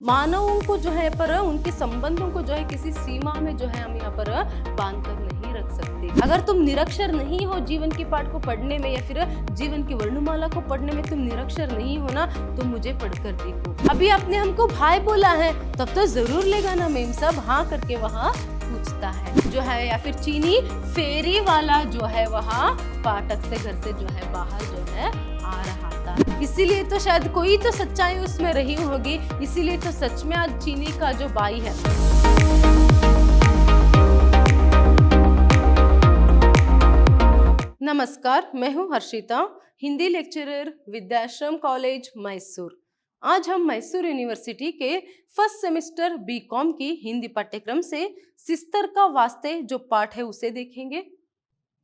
मानवों को जो है पर उनके संबंधों को जो है किसी सीमा में जो है हम यहाँ पर बांध कर नहीं रख सकते। अगर तुम निरक्षर नहीं हो जीवन के पाठ को पढ़ने में या फिर जीवन की वर्णमाला को पढ़ने में तुम निरक्षर नहीं हो ना, तो मुझे पढ़कर देखो। अभी आपने हमको भाई बोला है तब तो जरूर लेगा ना मेम साहब, हाँ करके वहाँ पूछता है जो है, या फिर चीनी फेरी वाला जो है वहाँ फाटक से घर से जो है बाहर जो है आ रहा था। इसीलिए तो शायद कोई तो सच्चाई उसमें रही होगी, इसीलिए तो सच में आज चीनी का जो भाई है। नमस्कार, मैं हूँ हर्षिता, हिंदी लेक्चरर, विद्याश्रम कॉलेज मैसूर। आज हम मैसूर यूनिवर्सिटी के फर्स्ट सेमेस्टर बीकॉम की हिंदी पाठ्यक्रम से सिस्टर का वास्ते जो पाठ है उसे देखेंगे।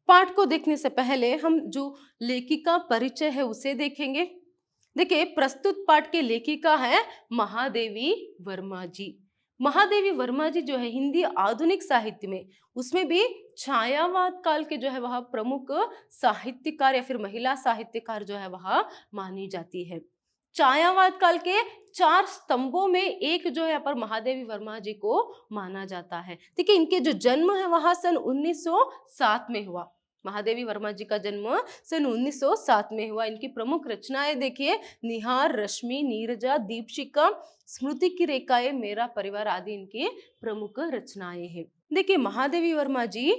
पाठ को देखने से पहले हम जो लेखिका परिचय है उसे देखेंगे। देखिए, प्रस्तुत पाठ के लेखिका है महादेवी वर्मा जी। महादेवी वर्मा जी जो है हिंदी आधुनिक साहित्य में, उसमें भी छायावाद काल के जो है वह प्रमुख साहित्यकार या फिर महिला साहित्यकार जो है वह मानी जाती है। छायावाद काल के 4 स्तंभों में एक जो है पर महादेवी वर्मा जी को माना जाता है। देखिए, इनके जो जन्म है वह सन 1907 में हुआ। महादेवी वर्मा जी का जन्म सन 1907 में हुआ। इनकी प्रमुख रचनाएं देखिए, निहार, रश्मि, नीरजा, दीपशिखा, स्मृति की रेखाएं, मेरा परिवार आदि इनकी प्रमुख रचनाएं हैं। देखिए, महादेवी वर्मा जी,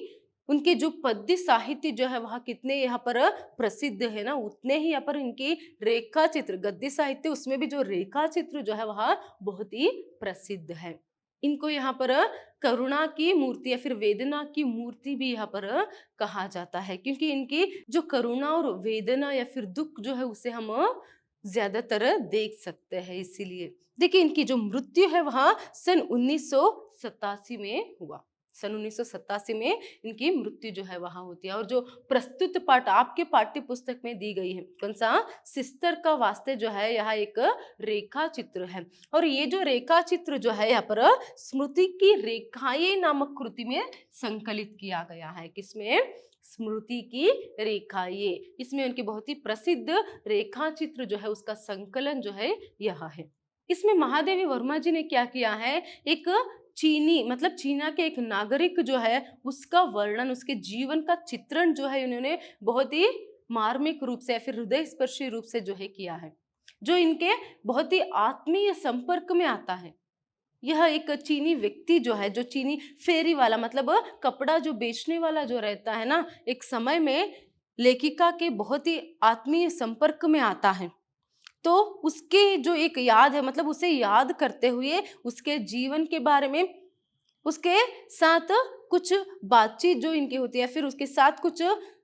उनके जो पद्य साहित्य जो है वह कितने यहाँ पर प्रसिद्ध है ना, उतने ही यहाँ पर इनकी रेखा चित्र, गद्य साहित्य, उसमें भी जो रेखा चित्र जो है वह बहुत ही प्रसिद्ध है। इनको यहाँ पर करुणा की मूर्ति या फिर वेदना की मूर्ति भी यहाँ पर कहा जाता है, क्योंकि इनकी जो करुणा और वेदना या फिर दुख जो है उसे हम ज्यादातर देख सकते हैं। इसीलिए देखिए, इनकी जो मृत्यु है वह सन 1987 में हुआ। सन 1987 में इनकी मृत्यु जो है वहां होती है। और जो प्रस्तुत पाठ आपके पाठ्य पुस्तक में दी गई है, कौन सा, सिस्टर का वास्ते जो है, यह एक रेखा चित्र है। और ये जो रेखा चित्र जो है यहाँ पर स्मृति की रेखाएं नामक कृति में संकलित किया गया है। किसमें? स्मृति की रेखाएं। इसमें उनकी बहुत ही प्रसिद्ध रेखा चित्र जो है उसका संकलन जो है यह है। इसमें महादेवी वर्मा जी ने क्या किया है, एक चीनी मतलब चीना के एक नागरिक जो है उसका वर्णन, उसके जीवन का चित्रण जो है उन्होंने बहुत ही मार्मिक रूप से या फिर हृदय स्पर्शी रूप से जो है किया है, जो इनके बहुत ही आत्मीय संपर्क में आता है। यह एक चीनी व्यक्ति जो है, जो चीनी फेरी वाला मतलब कपड़ा जो बेचने वाला जो रहता है ना, एक समय में लेखिका के बहुत ही आत्मीय संपर्क में आता है। तो उसके जो एक याद है, मतलब उसे याद करते हुए उसके जीवन के बारे में, उसके साथ कुछ बातचीत जो इनकी होती है, फिर उसके साथ कुछ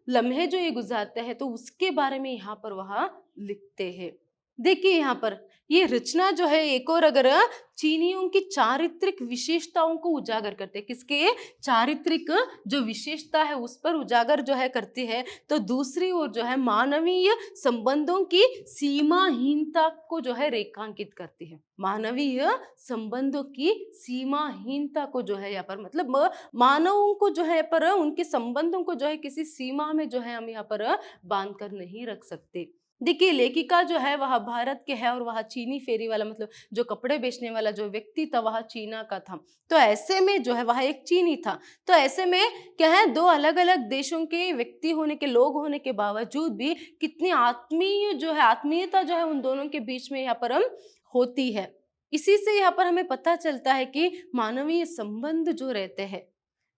लम्हे जो ये गुजारते हैं, तो उसके बारे में यहाँ पर वह लिखते हैं। देखिए, यहाँ पर ये रचना जो है एक और अगर चीनियों की चारित्रिक विशेषताओं को उजागर करते हैं, किसके चारित्रिक जो विशेषता है उस पर उजागर जो है करती है, तो दूसरी ओर जो है मानवीय संबंधों की सीमाहीनता को जो है रेखांकित करती है। मानवीय संबंधों की सीमाहीनता को जो है यहाँ पर मतलब मानवों को जो है पर उनके संबंधों को जो है किसी सीमा में जो है हम यहाँ पर बांध कर नहीं रख सकते। देखिए, लेखिका जो है वह भारत के है और वह चीनी फेरी वाला मतलब जो कपड़े बेचने वाला जो व्यक्ति था वह चीना का था। तो ऐसे में जो है वह एक चीनी था। तो ऐसे में क्या है, दो अलग अलग देशों के व्यक्ति होने के, लोग होने के बावजूद भी कितनी आत्मीय जो है, आत्मीयता जो है उन दोनों के बीच में यहाँ पर हम होती है। इसी से यहाँ पर हमें पता चलता है कि मानवीय संबंध जो रहते हैं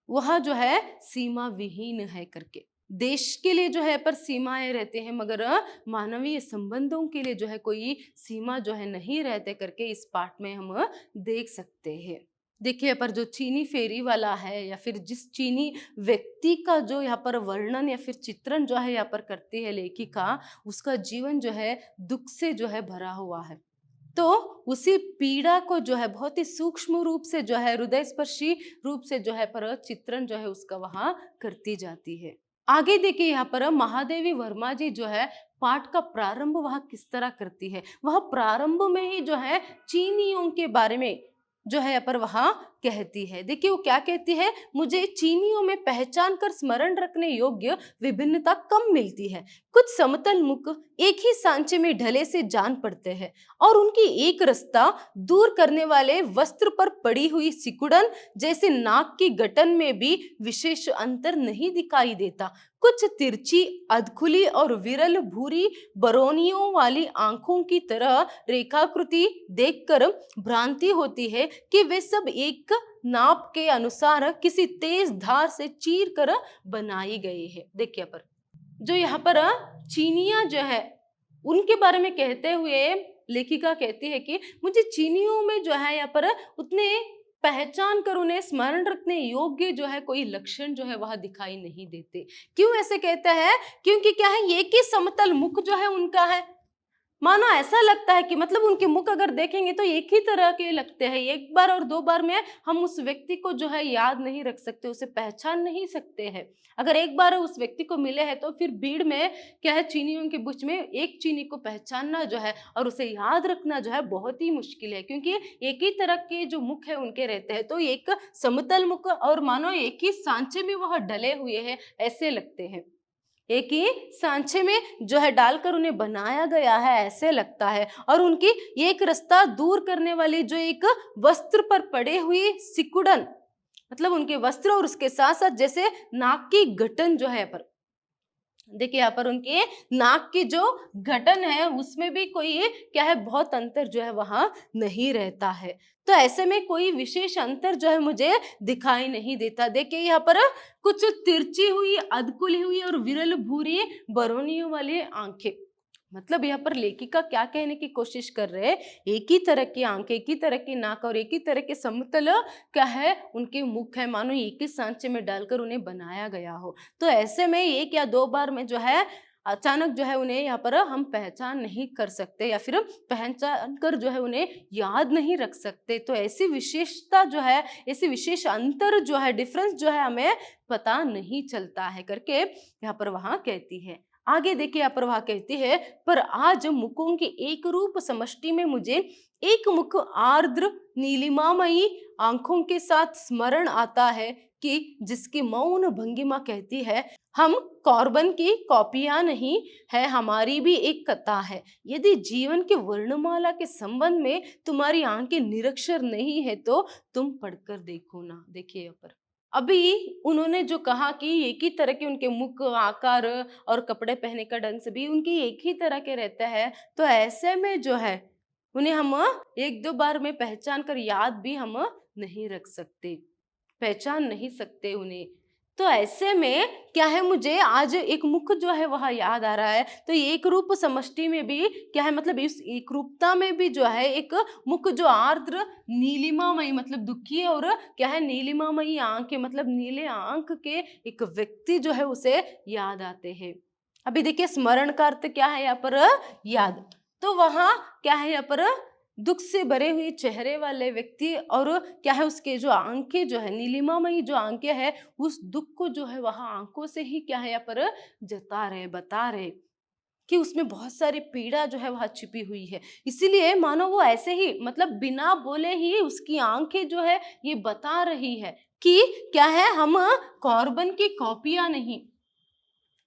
वह जो है सीमा विहीन है करके। देश के लिए जो है पर सीमाएं रहते हैं, मगर मानवीय संबंधों के लिए जो है कोई सीमा जो है नहीं रहते करके इस पाठ में हम देख सकते हैं। देखिए, पर जो चीनी फेरी वाला है या फिर जिस चीनी व्यक्ति का जो यहाँ पर वर्णन या फिर चित्रण जो है यहाँ पर करती है लेखिका, उसका जीवन जो है दुख से जो है भरा हुआ है। तो उसी पीड़ा को जो है बहुत ही सूक्ष्म रूप से जो है, हृदय स्पर्शी रूप से जो है पर चित्रण जो है उसका वहां करती जाती है। आगे देखिए, यहाँ पर महादेवी वर्मा जी जो है पाठ का प्रारंभ वह किस तरह करती है। वह प्रारंभ में ही जो है चीनियों के बारे में जो है पर वह कहती है। देखिए वो क्या कहती है, मुझे चीनियों में पहचान कर स्मरण रखने योग्य विभिन्नता कम मिलती है। कुछ समतल मुख एक ही सांचे में ढले से जान पड़ते हैं और उनकी एक रास्ता दूर करने वाले वस्त्र पर पड़ी हुई सिकुड़न जैसे नाक की गठन में भी विशेष अंतर नहीं दिखाई देता। कुछ तिरछी, अधखुली और विरल भूरी बरौनियों वाली आंखों की तरह रेखाकृति देखकर भ्रांति होती है कि वे सब एक नाप के अनुसार किसी तेज धार से चीर कर बनाई गई है। देखिए पर जो यहाँ पर चीनियां जो है उनके बारे में कहते हुए लेखिका कहती है कि मुझे चीनियों में जो है यहाँ पर उतने पहचान कर उन्हें स्मरण रखने योग्य जो है कोई लक्षण जो है वह दिखाई नहीं देते। क्यों ऐसे कहते हैं? क्योंकि क्या है, एक ही समतल मुख जो है उनका है। मानो ऐसा लगता है कि मतलब उनके मुख अगर देखेंगे तो एक ही तरह के लगते हैं। एक बार और दो बार में हम उस व्यक्ति को जो है याद नहीं रख सकते, उसे पहचान नहीं सकते हैं। अगर एक बार उस व्यक्ति को मिले हैं तो फिर भीड़ में क्या है, चीनियों के बीच में एक चीनी को पहचानना जो है और उसे याद रखना जो है बहुत ही मुश्किल है, क्योंकि एक ही तरह के जो मुख है उनके रहते हैं। तो एक समतल मुख और मानो एक ही सांचे में वह डले हुए हैं ऐसे लगते हैं, एक ही सांचे में जो है डालकर उन्हें बनाया गया है ऐसे लगता है। और उनकी एक रास्ता दूर करने वाली जो एक वस्त्र पर पड़े हुई सिकुड़न, मतलब उनके वस्त्र और उसके साथ साथ जैसे नाक की गठन जो है पर देखिए यहाँ पर उनके नाक की जो गठन है उसमें भी कोई क्या है, बहुत अंतर जो है वहां नहीं रहता है। तो ऐसे में कोई विशेष अंतर जो है मुझे दिखाई नहीं देता। देखिए यहाँ पर कुछ तिरछी हुई, अधकुली हुई और विरल भूरी बरौनियों वाली आंखें, मतलब यहाँ पर लेखिका क्या कहने की कोशिश कर रहे हैं, एक ही तरह की आंखें, एक ही तरह की नाक और एक ही तरह के समतल क्या है उनके मुख है, मानो एक ही सांचे में डालकर उन्हें बनाया गया हो। तो ऐसे में एक या दो बार में जो है अचानक जो है उन्हें यहाँ पर हम पहचान नहीं कर सकते या फिर पहचान कर जो है उन्हें याद नहीं रख सकते। तो ऐसी विशेषता जो है, ऐसी विशेष अंतर जो है, डिफरेंस जो है हमें पता नहीं चलता है करके यहाँ पर वहां कहती है। आगे देखिए यहाँ पर वह कहती है, पर आज मुखों की एक रूप समष्टि में मुझे एक मुख आर्द्र नीलिमामयी आंखों के साथ स्मरण आता है कि जिसकी मौन भंगिमा कहती है, हम कॉर्बन की कॉपियां नहीं है, हमारी भी एक कथा है। यदि जीवन के वर्णमाला के संबंध में तुम्हारी आंखें निरक्षर नहीं है तो तुम पढ़कर देखो ना। देखिए यहाँ पर अभी उन्होंने जो कहा कि एक ही तरह के उनके मुख, आकार और कपड़े पहने का ढंग से भी उनकी एक ही तरह के रहता है, तो ऐसे में जो है उन्हें हम एक दो बार में पहचान कर याद भी हम नहीं रख सकते, पहचान नहीं सकते उन्हें। तो ऐसे में क्या है, मुझे आज एक मुख जो है वह याद आ रहा है। तो एक रूप समष्टि में भी क्या है, मतलब इस एक रूपता में भी जो है एक मुख जो आर्द्र नीलिमामयी, मतलब दुखी और क्या है नीलिमामयी आंखें, मतलब नीले आंख के एक व्यक्ति जो है उसे याद आते हैं। अभी देखिए स्मरण का अर्थ क्या है यहाँ पर, याद। तो वहां क्या है यहाँ पर, दुख से भरे हुए चेहरे वाले व्यक्ति और क्या है उसके जो आंखें जो है नीलिमामयी जो आंखें है, उस दुख को जो है वहां आंखों से ही क्या है यहाँ पर जता रहे, बता रहे कि उसमें बहुत सारी पीड़ा जो है वहां छिपी हुई है। इसीलिए मानो वो ऐसे ही मतलब बिना बोले ही उसकी आंखें जो है ये बता रही है कि क्या है, हम कॉर्बन की कॉपियां नहीं।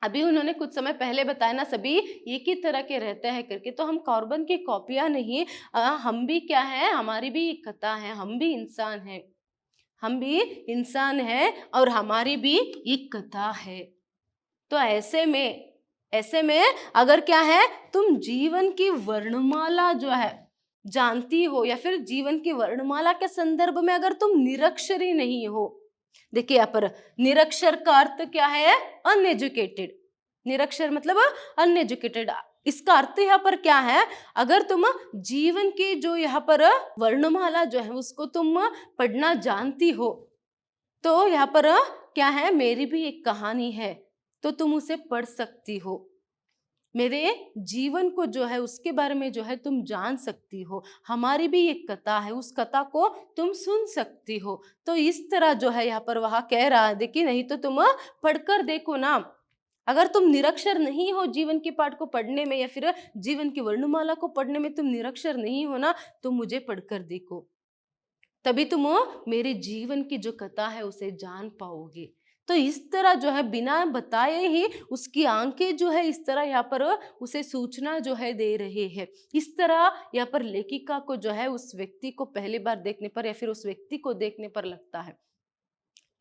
अभी उन्होंने कुछ समय पहले बताया ना, सभी एक ही तरह के रहते हैं करके, तो हम कॉर्बन की कॉपियां नहीं, हम भी क्या है, हमारी भी एक कथा है, हम भी इंसान हैं, हम भी इंसान हैं और हमारी भी एक कथा है। तो ऐसे में अगर क्या है, तुम जीवन की वर्णमाला जो है जानती हो या फिर जीवन की वर्णमाला के संदर्भ में अगर तुम निरक्षरी नहीं हो, देखिए यहाँ पर निरक्षर का अर्थ क्या है, अनएजुकेटेड। निरक्षर मतलब अनएजुकेटेड। इसका अर्थ यहाँ पर क्या है, अगर तुम जीवन की जो यहाँ पर वर्णमाला जो है उसको तुम पढ़ना जानती हो, तो यहाँ पर क्या है, मेरी भी एक कहानी है तो तुम उसे पढ़ सकती हो। मेरे जीवन को जो है उसके बारे में जो है तुम जान सकती हो, हमारी भी एक कथा है, उस कथा को तुम सुन सकती हो। तो इस तरह जो है यहाँ पर वह कह रहा है, देखिए नहीं तो तुम पढ़कर देखो ना। अगर तुम निरक्षर नहीं हो जीवन के पाठ को पढ़ने में या फिर जीवन की वर्णमाला को पढ़ने में तुम निरक्षर नहीं हो ना, तो मुझे पढ़कर देखो। तभी तुम मेरे जीवन की जो कथा है उसे जान पाओगे। तो इस तरह जो है बिना बताए ही उसकी आंखें जो है इस तरह यहाँ पर उसे सूचना जो है दे रहे हैं। इस तरह यहाँ पर लेखिका को जो है उस व्यक्ति को पहली बार देखने पर या फिर उस व्यक्ति को देखने पर लगता है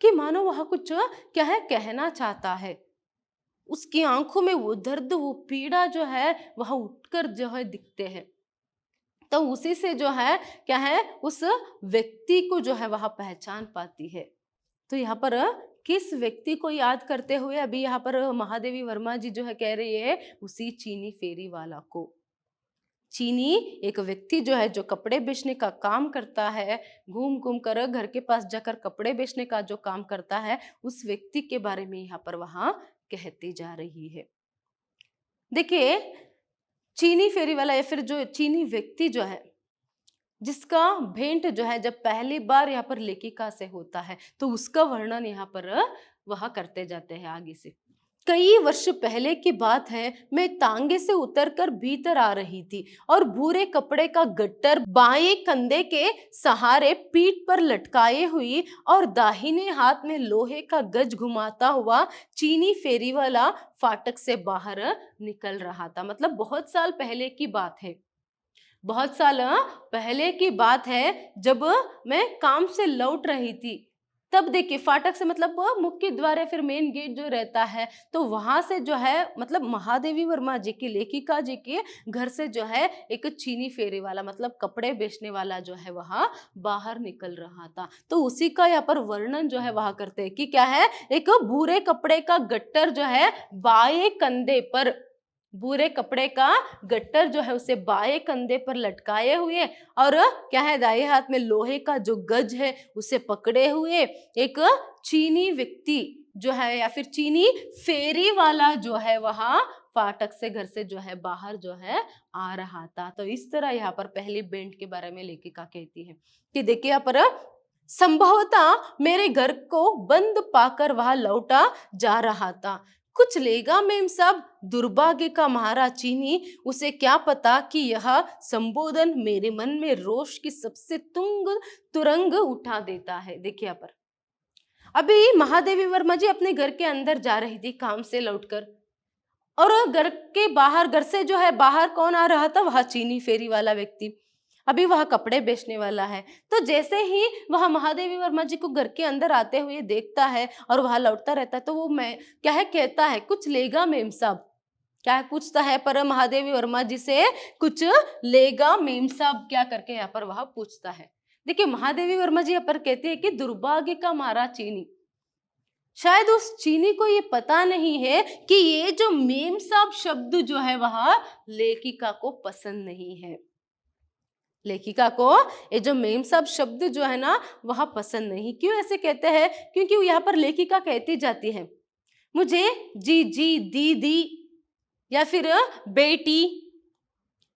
कि मानो वह कुछ क्या है कहना चाहता है। उसकी आंखों में वो दर्द, वो पीड़ा जो है वह उठकर जो है दिखते हैं। तो उसी से जो है क्या है उस व्यक्ति को जो है वह पहचान पाती है। तो यहाँ पर किस व्यक्ति को याद करते हुए अभी यहाँ पर महादेवी वर्मा जी जो है कह रही है, उसी चीनी फेरी वाला को। चीनी एक व्यक्ति जो है जो कपड़े बेचने का काम करता है, घूम घूम कर घर के पास जाकर कपड़े बेचने का जो काम करता है, उस व्यक्ति के बारे में यहाँ पर वहां कहती जा रही है। देखिए, चीनी फेरी वाला या फिर जो चीनी व्यक्ति जो है जिसका भेंट जो है जब पहली बार यहाँ पर लेखिका से होता है, तो उसका वर्णन यहाँ पर वह करते जाते हैं आगे से। कई वर्ष पहले की बात है, मैं तांगे से उतरकर भीतर आ रही थी और भूरे कपड़े का गट्टर बाएं कंधे के सहारे पीठ पर लटकाए हुई और दाहिने हाथ में लोहे का गज घुमाता हुआ चीनी फेरी वाला फाटक से बाहर निकल रहा था। मतलब बहुत साल पहले की बात है, बहुत साल पहले की बात है, जब मैं काम से लौट रही थी। तब देखिए, फाटक से मतलब वो मुख्य द्वार या फिर मेन गेट जो रहता है, तो वहां से जो है मतलब महादेवी वर्मा जी की, लेखिका जी के घर से जो है एक चीनी फेरी वाला मतलब कपड़े बेचने वाला जो है वहां बाहर निकल रहा था। तो उसी का यहाँ पर वर्णन जो है वहां करते हैं कि क्या है, एक भूरे कपड़े का गट्टर जो है बाएं कंधे पर, भूरे कपड़े का गट्टर जो है उसे बाएं कंधे पर लटकाए हुए और क्या है दाएं हाथ में लोहे का जो गज है उसे पकड़े हुए एक चीनी व्यक्ति जो है या फिर चीनी फेरी वाला जो है वहां फाटक से घर से जो है बाहर जो है आ रहा था। तो इस तरह यहाँ पर पहली बेंट के बारे में लेखिका कहती है कि देखिए यहाँ पर संभवतः मेरे घर को बंद पाकर वहां लौटा जा रहा था। कुछ लेगा मेम साहब, दुर्भाग्य का मारा चीनी, उसे क्या पता कि यह संबोधन मेरे मन में रोष की सबसे तुरंग उठा देता है। देखिए यहाँ पर अभी महादेवी वर्मा जी अपने घर के अंदर जा रही थी काम से लौटकर, और घर के बाहर, घर से जो है बाहर कौन आ रहा था, वह चीनी फेरी वाला व्यक्ति, अभी वह कपड़े बेचने वाला है। तो जैसे ही वह महादेवी वर्मा जी को घर के अंदर आते हुए देखता है और वह लौटता रहता है, तो वो मैं क्या है कहता है, कुछ लेगा मेम साहब, क्या है पूछता है पर महादेवी वर्मा जी से, कुछ लेगा मेम साहब क्या करके यहाँ पर वह पूछता है। देखिए, महादेवी वर्मा जी यहाँ पर कहते हैं कि दुर्भाग्य का मारा चीनी, शायद उस चीनी को ये पता नहीं है कि ये जो मेम साहब शब्द जो है वह लेखिका को पसंद नहीं है। लेखिका को ये जो मेम साहब शब्द जो है ना वह पसंद नहीं। क्यों ऐसे कहते हैं? क्योंकि यहाँ पर लेखिका कहती जाती है, मुझे जी जी, दीदी या फिर बेटी,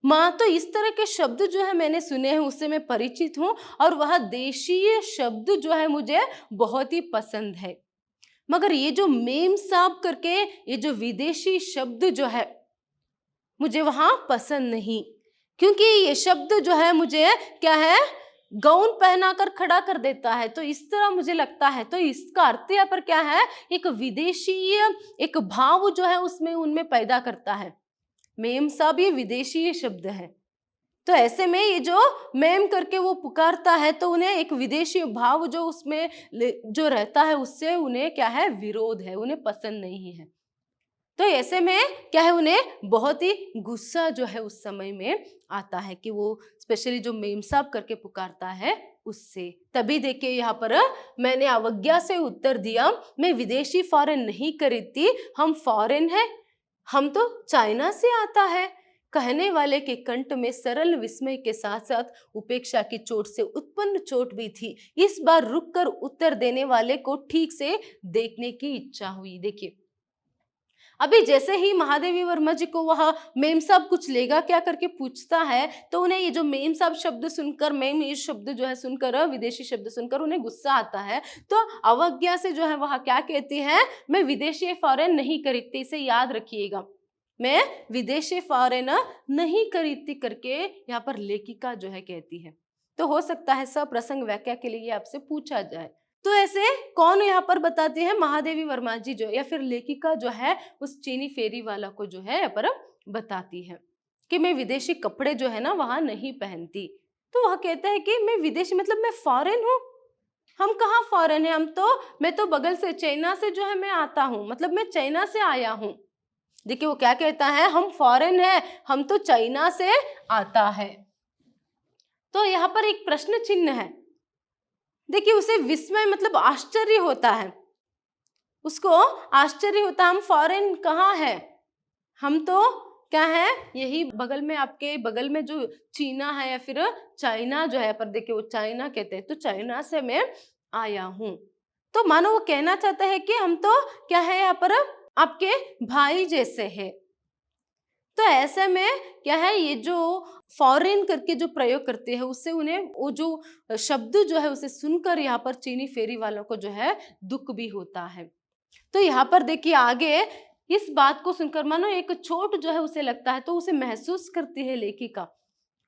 माँ, तो इस तरह के शब्द जो है मैंने सुने हैं, उससे मैं परिचित हूँ और वह देशीय शब्द जो है मुझे बहुत ही पसंद है। मगर ये जो मेम साहब करके ये जो विदेशी शब्द जो है मुझे वहां पसंद नहीं, क्योंकि ये शब्द जो है मुझे क्या है गाउन पहनाकर खड़ा कर देता है। तो इस तरह मुझे लगता है, तो इसका अर्थ यहाँ पर क्या है, एक विदेशी एक भाव जो है उसमें उनमें पैदा करता है। मेम साहब ये विदेशी शब्द है, तो ऐसे में ये जो मैम करके वो पुकारता है तो उन्हें एक विदेशी भाव जो उसमें जो रहता है उससे उन्हें क्या है विरोध है, उन्हें पसंद नहीं है। तो ऐसे में क्या है उन्हें बहुत ही गुस्सा जो है उस समय में आता है कि वो स्पेशली जो मेम साहब करके पुकारता है उससे। तभी देखिए यहाँ पर मैंने अवज्ञा से उत्तर दिया, मैं विदेशी फॉरेन नहीं खरीदती, हम फॉरेन है, हम तो चाइना से आता है। कहने वाले के कंठ में सरल विस्मय के साथ साथ उपेक्षा की चोट से उत्पन्न चोट भी थी। इस बार रुककर उत्तर देने वाले को ठीक से देखने की इच्छा हुई। देखिए, अभी जैसे ही महादेवी वर्मा जी को वह मेम साहब कुछ लेगा क्या करके पूछता है, तो उन्हें ये जो मेम साहब शब्द सुनकर, मेम ये शब्द जो है सुनकर, विदेशी शब्द सुनकर उन्हें गुस्सा आता है। तो अवज्ञा से जो है वह क्या कहती है, मैं विदेशी फॉरेन नहीं खरीदती, इसे याद रखिएगा, मैं विदेशी फॉरेन नहीं खरीदती करके यहाँ पर लेखिका जो है कहती है। तो हो सकता है सप्रसंग वाक्य के लिए आपसे पूछा जाए। तो ऐसे कौन यहाँ पर बताती है, महादेवी वर्मा जी जो या फिर लेखिका जो है उस चीनी फेरी वाला को जो है यहाँ पर बताती है कि मैं विदेशी कपड़े जो है ना वहां नहीं पहनती। तो वह कहता है कि मैं विदेशी मतलब मैं फॉरेन हूँ। हम कहाँ फॉरेन है, मैं तो बगल से चाइना से जो है मैं आता हूँ, मतलब मैं चाइना से आया हूँ। देखिए वो क्या कहता है, हम फॉरेन है, हम तो चाइना से आता है। तो यहाँ पर एक प्रश्न चिन्ह है। देखिए उसे विस्मय मतलब आश्चर्य होता है, उसको आश्चर्य होता है, हम फॉरेन कहाँ है, हम तो क्या है यही बगल में, आपके बगल में जो चीना है या फिर चाइना जो है, पर देखिए वो चाइना कहते हैं, तो चाइना से मैं आया हूँ। तो मानो वो कहना चाहता है कि हम तो क्या है यहाँ पर आपके भाई जैसे है। तो ऐसे में क्या है, ये जो फॉरेन करके जो प्रयोग करते हैं उससे उन्हें वो जो शब्द जो है उसे सुनकर यहाँ पर चीनी फेरी वालों को जो है दुख भी होता है। तो यहाँ पर देखिए आगे इस बात को सुनकर मानो एक चोट जो है उसे लगता है, तो उसे महसूस करती है लेखिका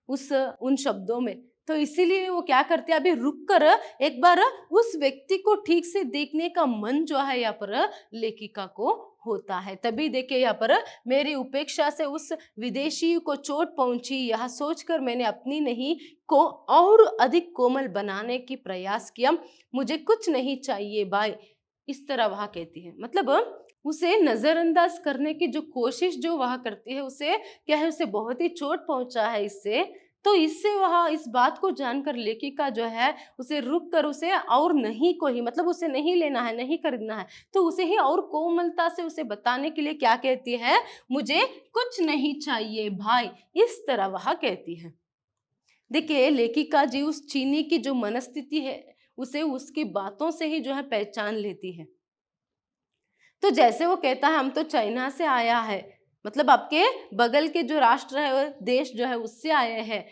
उस उन शब्दों में। तो इसीलिए वो क्या करती है, अभी रुक कर एक बार उस व्यक्ति को ठीक से देखने का मन जो है यहाँ पर लेखिका को होता है। तभी देखिए यहाँ पर, मेरी उपेक्षा से उस विदेशी को चोट पहुंची, यह सोचकर मैंने अपनी नहीं को और अधिक कोमल बनाने की प्रयास किया, मुझे कुछ नहीं चाहिए भाई, इस तरह वह कहती है। मतलब उसे नजरअंदाज करने की जो कोशिश जो वह करती है, उसे क्या है, उसे बहुत ही चोट पहुंचा है इससे। तो इससे वह इस बात को जानकर लेखिका जो है उसे रुक कर उसे और नहीं को ही, मतलब उसे नहीं लेना है, नहीं खरीदना है, तो उसे ही और कोमलता से उसे बताने के लिए क्या कहती है, मुझे कुछ नहीं चाहिए भाई, इस तरह वह कहती है। देखिए लेखिका जी उस चीनी की जो मनस्थिति है उसे उसकी बातों से ही जो है पहचान लेती है। तो जैसे वो कहता है हम तो चाइना से आया है, मतलब आपके बगल के जो राष्ट्र है, देश जो है उससे आए हैं,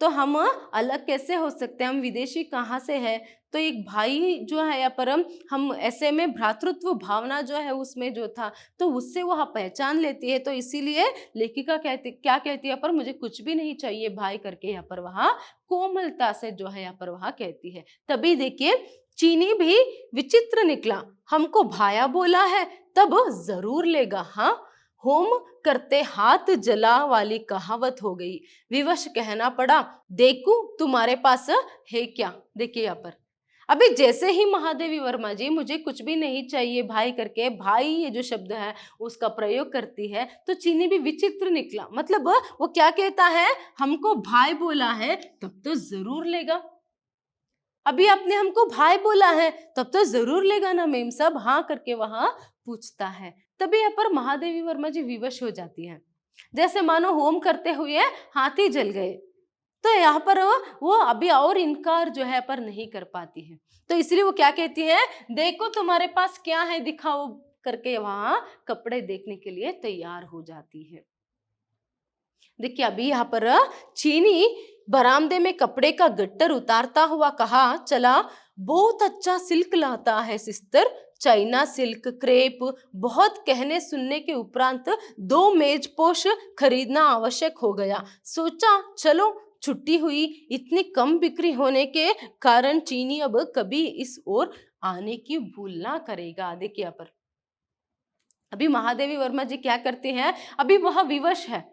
तो हम अलग कैसे हो सकते हैं, हम विदेशी कहाँ से है। तो एक भाई जो है यहाँ पर हम ऐसे में भ्रातृत्व भावना जो है उसमें जो था, तो उससे वह पहचान लेती है। तो इसीलिए लेखिका क्या कहती है, पर मुझे कुछ भी नहीं चाहिए भाई करके यहाँ पर वहाँ कोमलता से जो है यहाँ पर वहाँ कहती है। तभी देखिए चीनी भी विचित्र निकला, हमको भाया बोला है तब जरूर लेगा, हाँ होम करते हाथ जला वाली कहावत हो गई। विवश कहना पड़ा, देखूं तुम्हारे पास है क्या। देखिए यहाँ पर अभी जैसे ही महादेवी वर्मा जी मुझे कुछ भी नहीं चाहिए भाई करके, भाई ये जो शब्द है उसका प्रयोग करती है, तो चीनी भी विचित्र निकला। मतलब वो क्या कहता है, हमको भाई बोला है तब तो जरूर लेगा, अभी आपने हमको भाई बोला है तब तो जरूर लेगा ना मेम साहब, हाँ करके वहां पूछता है। तभी यहाँ पर महादेवी वर्मा जी विवश हो जाती हैं, जैसे मानो होम करते हुए हाथी जल गए। तो यहाँ पर वो अभी और इनकार जो है पर नहीं कर पाती है। तो इसलिए वो क्या कहती है, देखो तुम्हारे पास क्या है दिखाओ करके वहां कपड़े देखने के लिए तैयार हो जाती है। देखिए अभी यहाँ पर चीनी बरामदे में कपड़े का गट्टर उतारता हुआ कहा चला, बहुत अच्छा सिल्क लाता है सिस्टर, चाइना सिल्क, क्रेप, बहुत कहने सुनने के उपरांत 2 मेजपोश खरीदना आवश्यक हो गया। सोचा चलो छुट्टी हुई, इतनी कम बिक्री होने के कारण चीनी अब कभी इस ओर आने की भूल ना करेगा। देखिए यहाँ पर अभी महादेवी वर्मा जी क्या करते हैं, अभी वह विवश है,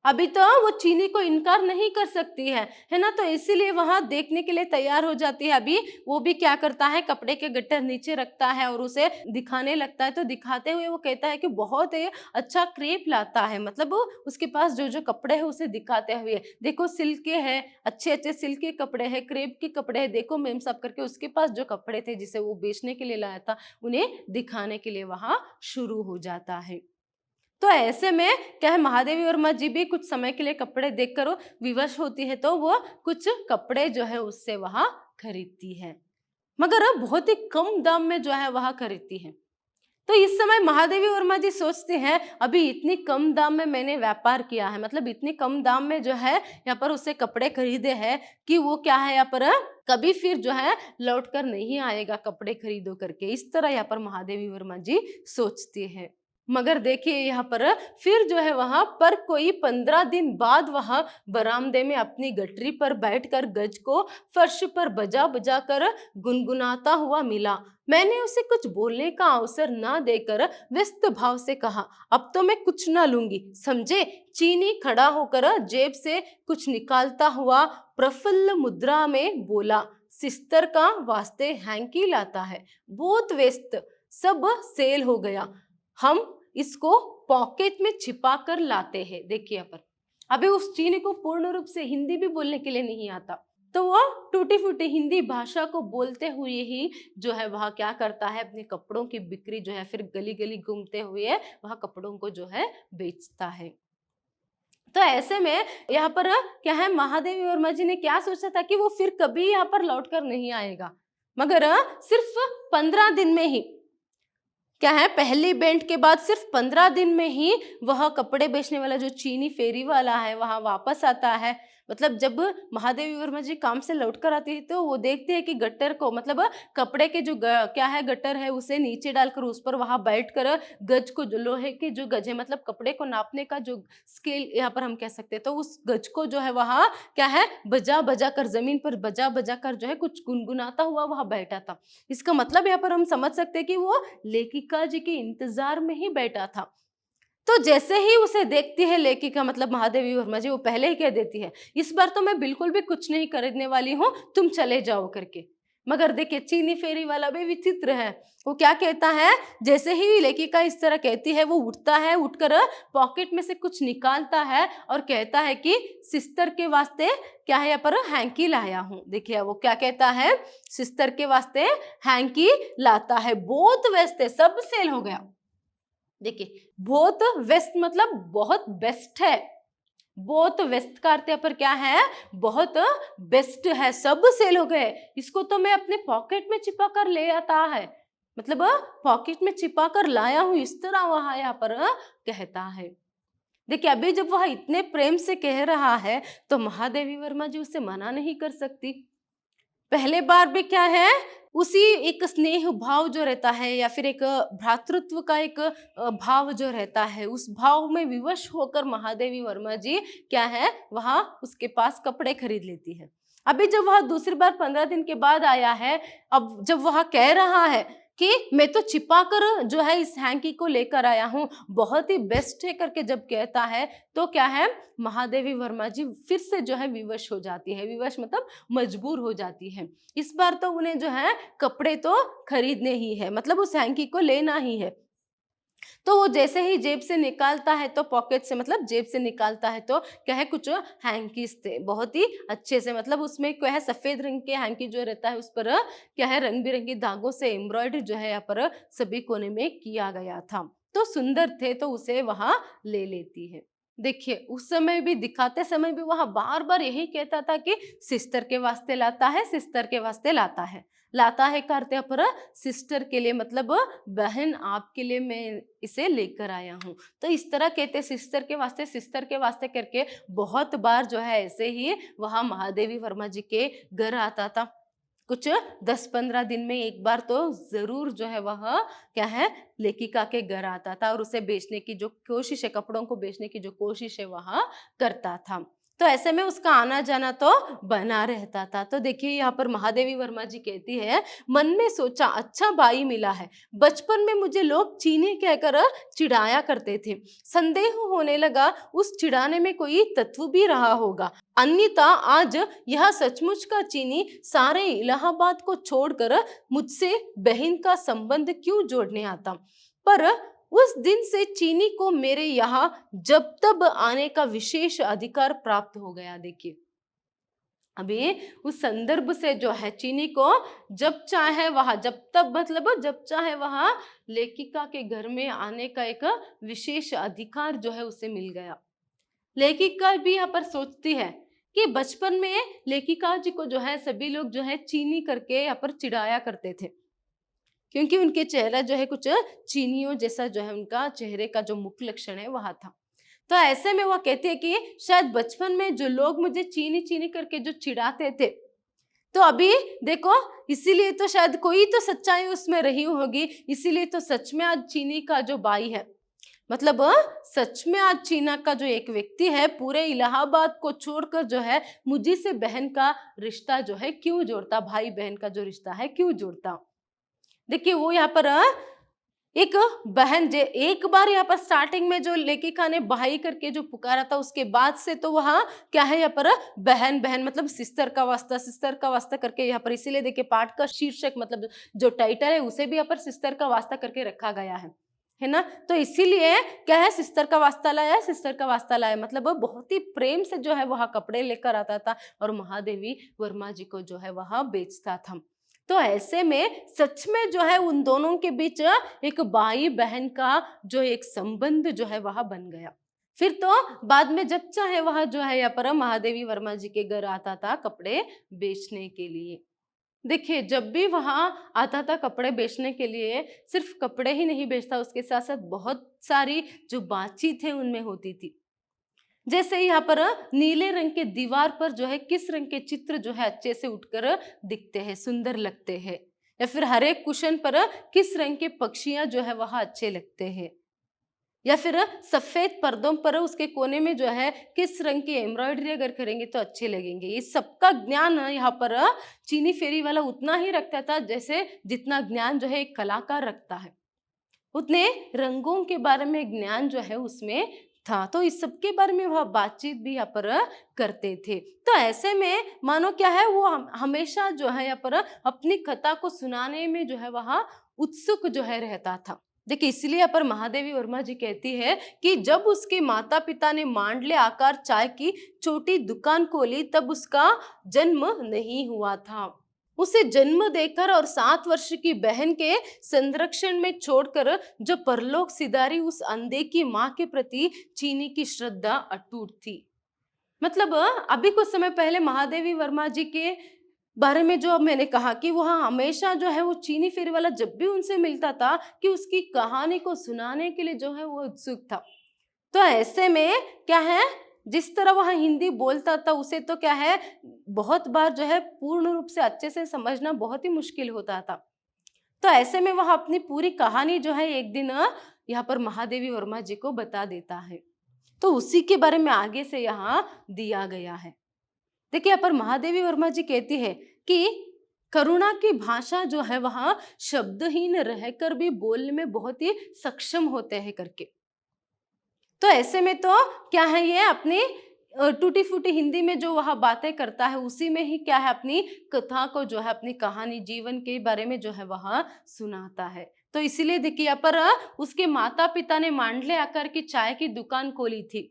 अभी तो वो चीनी को इनकार नहीं कर सकती है ना, तो इसीलिए वहां देखने के लिए तैयार हो जाती है। अभी वो भी क्या करता है, कपड़े के गट्टर नीचे रखता है और उसे दिखाने लगता है। तो दिखाते हुए वो कहता है कि बहुत अच्छा क्रेप लाता है, मतलब वो उसके पास जो जो कपड़े है उसे दिखाते हुए, देखो सिल्क के है, अच्छे अच्छे सिल्क के कपड़े हैं, क्रेप के कपड़े हैं, देखो मेम सब करके उसके पास जो कपड़े थे जिसे वो बेचने के लिए लाया था उन्हें दिखाने के लिए वहां शुरू हो जाता है। तो ऐसे में क्या है, महादेवी वर्मा जी भी कुछ समय के लिए कपड़े देखकर विवश होती है, तो वो कुछ कपड़े जो है उससे वहां खरीदती है, मगर अब बहुत ही कम दाम में जो है वहां खरीदती है। तो इस समय महादेवी वर्मा जी सोचते हैं अभी इतनी कम दाम में मैंने व्यापार किया है, मतलब इतनी कम दाम में जो है यहाँ पर उसे कपड़े खरीदे हैं कि वो क्या है यहाँ पर कभी फिर जो है लौट कर नहीं आएगा कपड़े खरीदो करके, इस तरह यहाँ पर महादेवी वर्मा जी सोचती है। मगर देखिए यहाँ पर फिर जो है वहां पर कोई 15 दिन बाद वहां बरामदे में अपनी गठरी पर बैठकर गज को फर्श पर बजा बजा कर गुनगुनाता हुआ मिला। मैंने उसे कुछ बोलने का अवसर ना देकर व्यस्त भाव से कहा, अब तो मैं कुछ ना लूंगी, समझे। चीनी खड़ा होकर जेब से कुछ निकालता हुआ प्रफुल्ल मुद्रा में बोला, सिस्टर का वास्ते हैंकी लाता है, बहुत व्यस्त, सब सेल हो गया, हम इसको पॉकेट में छिपा कर लाते हैं। देखिए यहाँ पर अभी उस चीनी को पूर्ण रूप से हिंदी भी बोलने के लिए नहीं आता, तो वो टूटी फूटी हिंदी भाषा को बोलते हुए ही जो है वह क्या करता है, अपने कपड़ों की बिक्री जो है फिर गली गली घूमते हुए वह कपड़ों को जो है बेचता है। तो ऐसे में यहाँ पर क्या है, महादेवी वर्मा जी ने क्या सोचा था कि वो फिर कभी यहाँ पर लौट कर नहीं आएगा, मगर सिर्फ 15 दिन में ही क्या है, पहली बेंट के बाद सिर्फ 15 दिन में ही वह कपड़े बेचने वाला जो चीनी फेरी वाला है वहां वापस आता है। मतलब जब महादेवी वर्मा जी काम से लौट कर आती है तो वो देखते हैं कि गट्टर को, मतलब कपड़े के जो क्या है गट्टर है उसे नीचे डालकर उस पर वहां बैठ कर गज को, जो लोहे के जो गज है मतलब कपड़े को नापने का जो स्केल यहाँ पर हम कह सकते हैं, तो उस गज को जो है वहां क्या है बजा बजा कर, जमीन पर बजा बजा कर जो है कुछ गुनगुनाता हुआ वहां बैठा था। इसका मतलब यहाँ पर हम समझ सकते हैं कि वो लेखिका जी के इंतजार में ही बैठा था। तो जैसे ही उसे देखती है लेखिका मतलब महादेवी वर्मा जी, वो पहले ही कह देती है, इस बार तो मैं बिल्कुल भी कुछ नहीं खरीदने वाली हूँ, तुम चले जाओ करके। मगर देखिए चीनी फेरी वाला भी विचित्र है, वो क्या कहता है, जैसे ही लेखिका इस तरह कहती है वो उठता है, उठकर पॉकेट में से कुछ निकालता है और कहता है कि सिस्टर के वास्ते क्या है यहाँ पर हैंकी लाया हूँ। देखिए वो क्या कहता है, सिस्टर के वास्ते हैंकी लाता है, बहुत व्यस्त है, सब सेल हो गया। देखिए बहुत व्यस्त मतलब बहुत बेस्ट है, बहुत व्यस्त का अर्थ यहाँ पर क्या है, बहुत बेस्ट है, सब सेल हो गए, इसको तो मैं अपने पॉकेट में छिपा कर ले आता है, मतलब पॉकेट में छिपा कर लाया हूं, इस तरह वहां यहाँ पर कहता है। देखिए अभी जब वह इतने प्रेम से कह रहा है तो महादेवी वर्मा जी उसे मना नहीं कर सकती। पहले बार भी क्या है, उसी एक स्नेह भाव जो रहता है या फिर एक भ्रातृत्व का एक भाव जो रहता है, उस भाव में विवश होकर महादेवी वर्मा जी क्या है वहां उसके पास कपड़े खरीद लेती है। अभी जब वह दूसरी बार 15 दिन के बाद आया है, अब जब वह कह रहा है कि मैं तो छिपा कर जो है इस हैंकी को लेकर आया हूँ, बहुत ही बेस्ट है करके जब कहता है, तो क्या है महादेवी वर्मा जी फिर से जो है विवश हो जाती है, विवश मतलब मजबूर हो जाती है। इस बार तो उन्हें जो है कपड़े तो खरीदने ही है, मतलब उस हैंकी को लेना ही है। तो वो जैसे ही जेब से निकालता है तो पॉकेट से मतलब जेब से निकालता है तो क्या है कुछ हैंकीज थे बहुत ही अच्छे से, मतलब उसमें क्या है सफेद रंग के हैंकी जो रहता है उस पर क्या है रंग बिरंगी धागों से एम्ब्रॉयडरी जो है यहाँ पर सभी कोने में किया गया था, तो सुंदर थे, तो उसे वहां ले लेती है। देखिए उस समय भी, दिखाते समय भी वहां बार बार यही कहता था कि सिस्टर के वास्ते लाता है, सिस्टर के वास्ते लाता है, लाता है करते पर सिस्टर के लिए मतलब बहन आपके लिए मैं इसे लेकर आया हूँ। तो इस तरह कहते सिस्टर के वास्ते करके बहुत बार जो है ऐसे ही वहाँ महादेवी वर्मा जी के घर आता था। कुछ 10-15 दिन में एक बार तो जरूर जो है वह क्या है लेखिका के घर आता था और उसे बेचने की जो कोशिश है, कपड़ों को बेचने की जो कोशिश है वह करता था। तो ऐसे में उसका आना जाना तो बना रहता था। तो देखिए यहाँ पर महादेवी वर्मा जी कहती है, मन में सोचा अच्छा भाई मिला है, बचपन में मुझे लोग चीनी कहकर चिढ़ाया करते थे, संदेह होने लगा उस चिढ़ाने में कोई तत्व भी रहा होगा, अन्यथा आज यह सचमुच का चीनी सारे इलाहाबाद को छोड़कर मुझसे बहन का संबंध क्यों जोड़ने आता। पर उस दिन से चीनी को मेरे यहाँ जब तब आने का विशेष अधिकार प्राप्त हो गया। देखिए अभी उस संदर्भ से जो है चीनी को जब चाहे वहां, जब तब मतलब जब चाहे वहां लेखिका के घर में आने का एक विशेष अधिकार जो है उसे मिल गया। लेखिका भी यहाँ पर सोचती है कि बचपन में लेखिका जी को जो है सभी लोग जो है चीनी करके यहाँ पर चिढ़ाया करते थे, क्योंकि उनके चेहरा जो है कुछ चीनियों जैसा जो है उनका चेहरे का जो मुख्य लक्षण है वह था। तो ऐसे में वह कहते हैं कि शायद बचपन में जो लोग मुझे चीनी चीनी करके जो चिढ़ाते थे, तो अभी देखो इसीलिए तो शायद कोई तो सच्चाई उसमें रही होगी, इसीलिए तो सच में आज चीनी का जो बाई है मतलब सच में आज चीना का जो एक व्यक्ति है पूरे इलाहाबाद को छोड़कर जो है मुझी से बहन का रिश्ता जो है क्यों जोड़ता, भाई बहन का जो रिश्ता है क्यों जोड़ता। देखिए वो यहाँ पर एक बहन जे एक बार यहाँ पर स्टार्टिंग में जो लेखिका ने भाई करके जो पुकारा था उसके बाद से तो वहाँ क्या है यहाँ पर बहन बहन मतलब सिस्टर का वास्ता करके यहाँ पर इसीलिए देखिए पाठ का शीर्षक मतलब जो टाइटल है उसे भी यहाँ पर सिस्टर का वास्ता करके रखा गया है ना। तो इसीलिए क्या है सिस्टर का वास्ता लाया, सिस्टर का वास्ता लाया मतलब वो बहुत ही प्रेम से जो है वहाँ कपड़े लेकर आता था और महादेवी वर्मा जी को जो है वहाँ बेचता था। तो ऐसे में सच में जो है उन दोनों के बीच एक भाई बहन का जो एक संबंध जो है वह बन गया। फिर तो बाद में जब चाहे वह जो है यहाँ पर महादेवी वर्मा जी के घर आता था कपड़े बेचने के लिए। देखिए जब भी वहां आता था कपड़े बेचने के लिए सिर्फ कपड़े ही नहीं बेचता, उसके साथ साथ बहुत सारी जो बातचीत है उनमें होती थी। जैसे यहाँ पर नीले रंग के दीवार पर जो है किस रंग के चित्र जो है अच्छे से उठकर दिखते हैं, सुंदर लगते हैं, या फिर हर एक कुशन पर किस रंग के पक्षियां जो है वह अच्छे लगते हैं, या फिर सफेद पर्दों पर उसके कोने में जो है किस रंग की एम्ब्रॉयडरी अगर करेंगे तो अच्छे लगेंगे। ये सबका ज्ञान यहाँ पर चीनी फेरी वाला उतना ही रखता था जैसे जितना ज्ञान जो है एक कलाकार रखता है, उतने रंगों के बारे में ज्ञान जो है उसमें था। तो इस सब के बारे में वह बातचीत भी यहाँ पर करते थे। तो ऐसे में मानो क्या है वो हमेशा जो है यहाँ पर अपनी कथा को सुनाने में जो है वह उत्सुक जो है रहता था। देखिए इसलिए यहाँ पर महादेवी वर्मा जी कहती है कि जब उसके माता पिता ने मांडले आकार चाय की छोटी दुकान खोली तब उसका जन्म नहीं हुआ था। उसे जन्म देकर और 7 वर्ष की बहन के संरक्षण में छोड़कर जो परलोक सिधारी उस अंधे की माँ के प्रति चीनी की श्रद्धा अटूट थी। मतलब अभी कुछ समय पहले महादेवी वर्मा जी के बारे में जो मैंने कहा कि वह हमेशा जो है वो चीनी फेरी वाला जब भी उनसे मिलता था कि उसकी कहानी को सुनाने के लिए जो है वो उत्सुक था। तो ऐसे में क्या है जिस तरह वह हिंदी बोलता था उसे तो क्या है बहुत बार जो है पूर्ण रूप से अच्छे से समझना बहुत ही मुश्किल होता था। तो ऐसे में वह अपनी पूरी कहानी जो है एक दिन यहाँ पर महादेवी वर्मा जी को बता देता है। तो उसी के बारे में आगे से यहाँ दिया गया है। देखिए यहाँ पर महादेवी वर्मा जी कहती है कि करुणा की भाषा जो है वह शब्दहीन रहकर भी बोलने में बहुत ही सक्षम होते हैं करके। तो ऐसे में तो क्या है ये अपनी टूटी फूटी हिंदी में जो वह बातें करता है उसी में ही क्या है अपनी कथा को जो है अपनी कहानी जीवन के बारे में जो है वह सुनाता है। तो इसीलिए देखिए यहाँ पर उसके माता पिता ने मांडले आकार की चाय की दुकान खोली थी।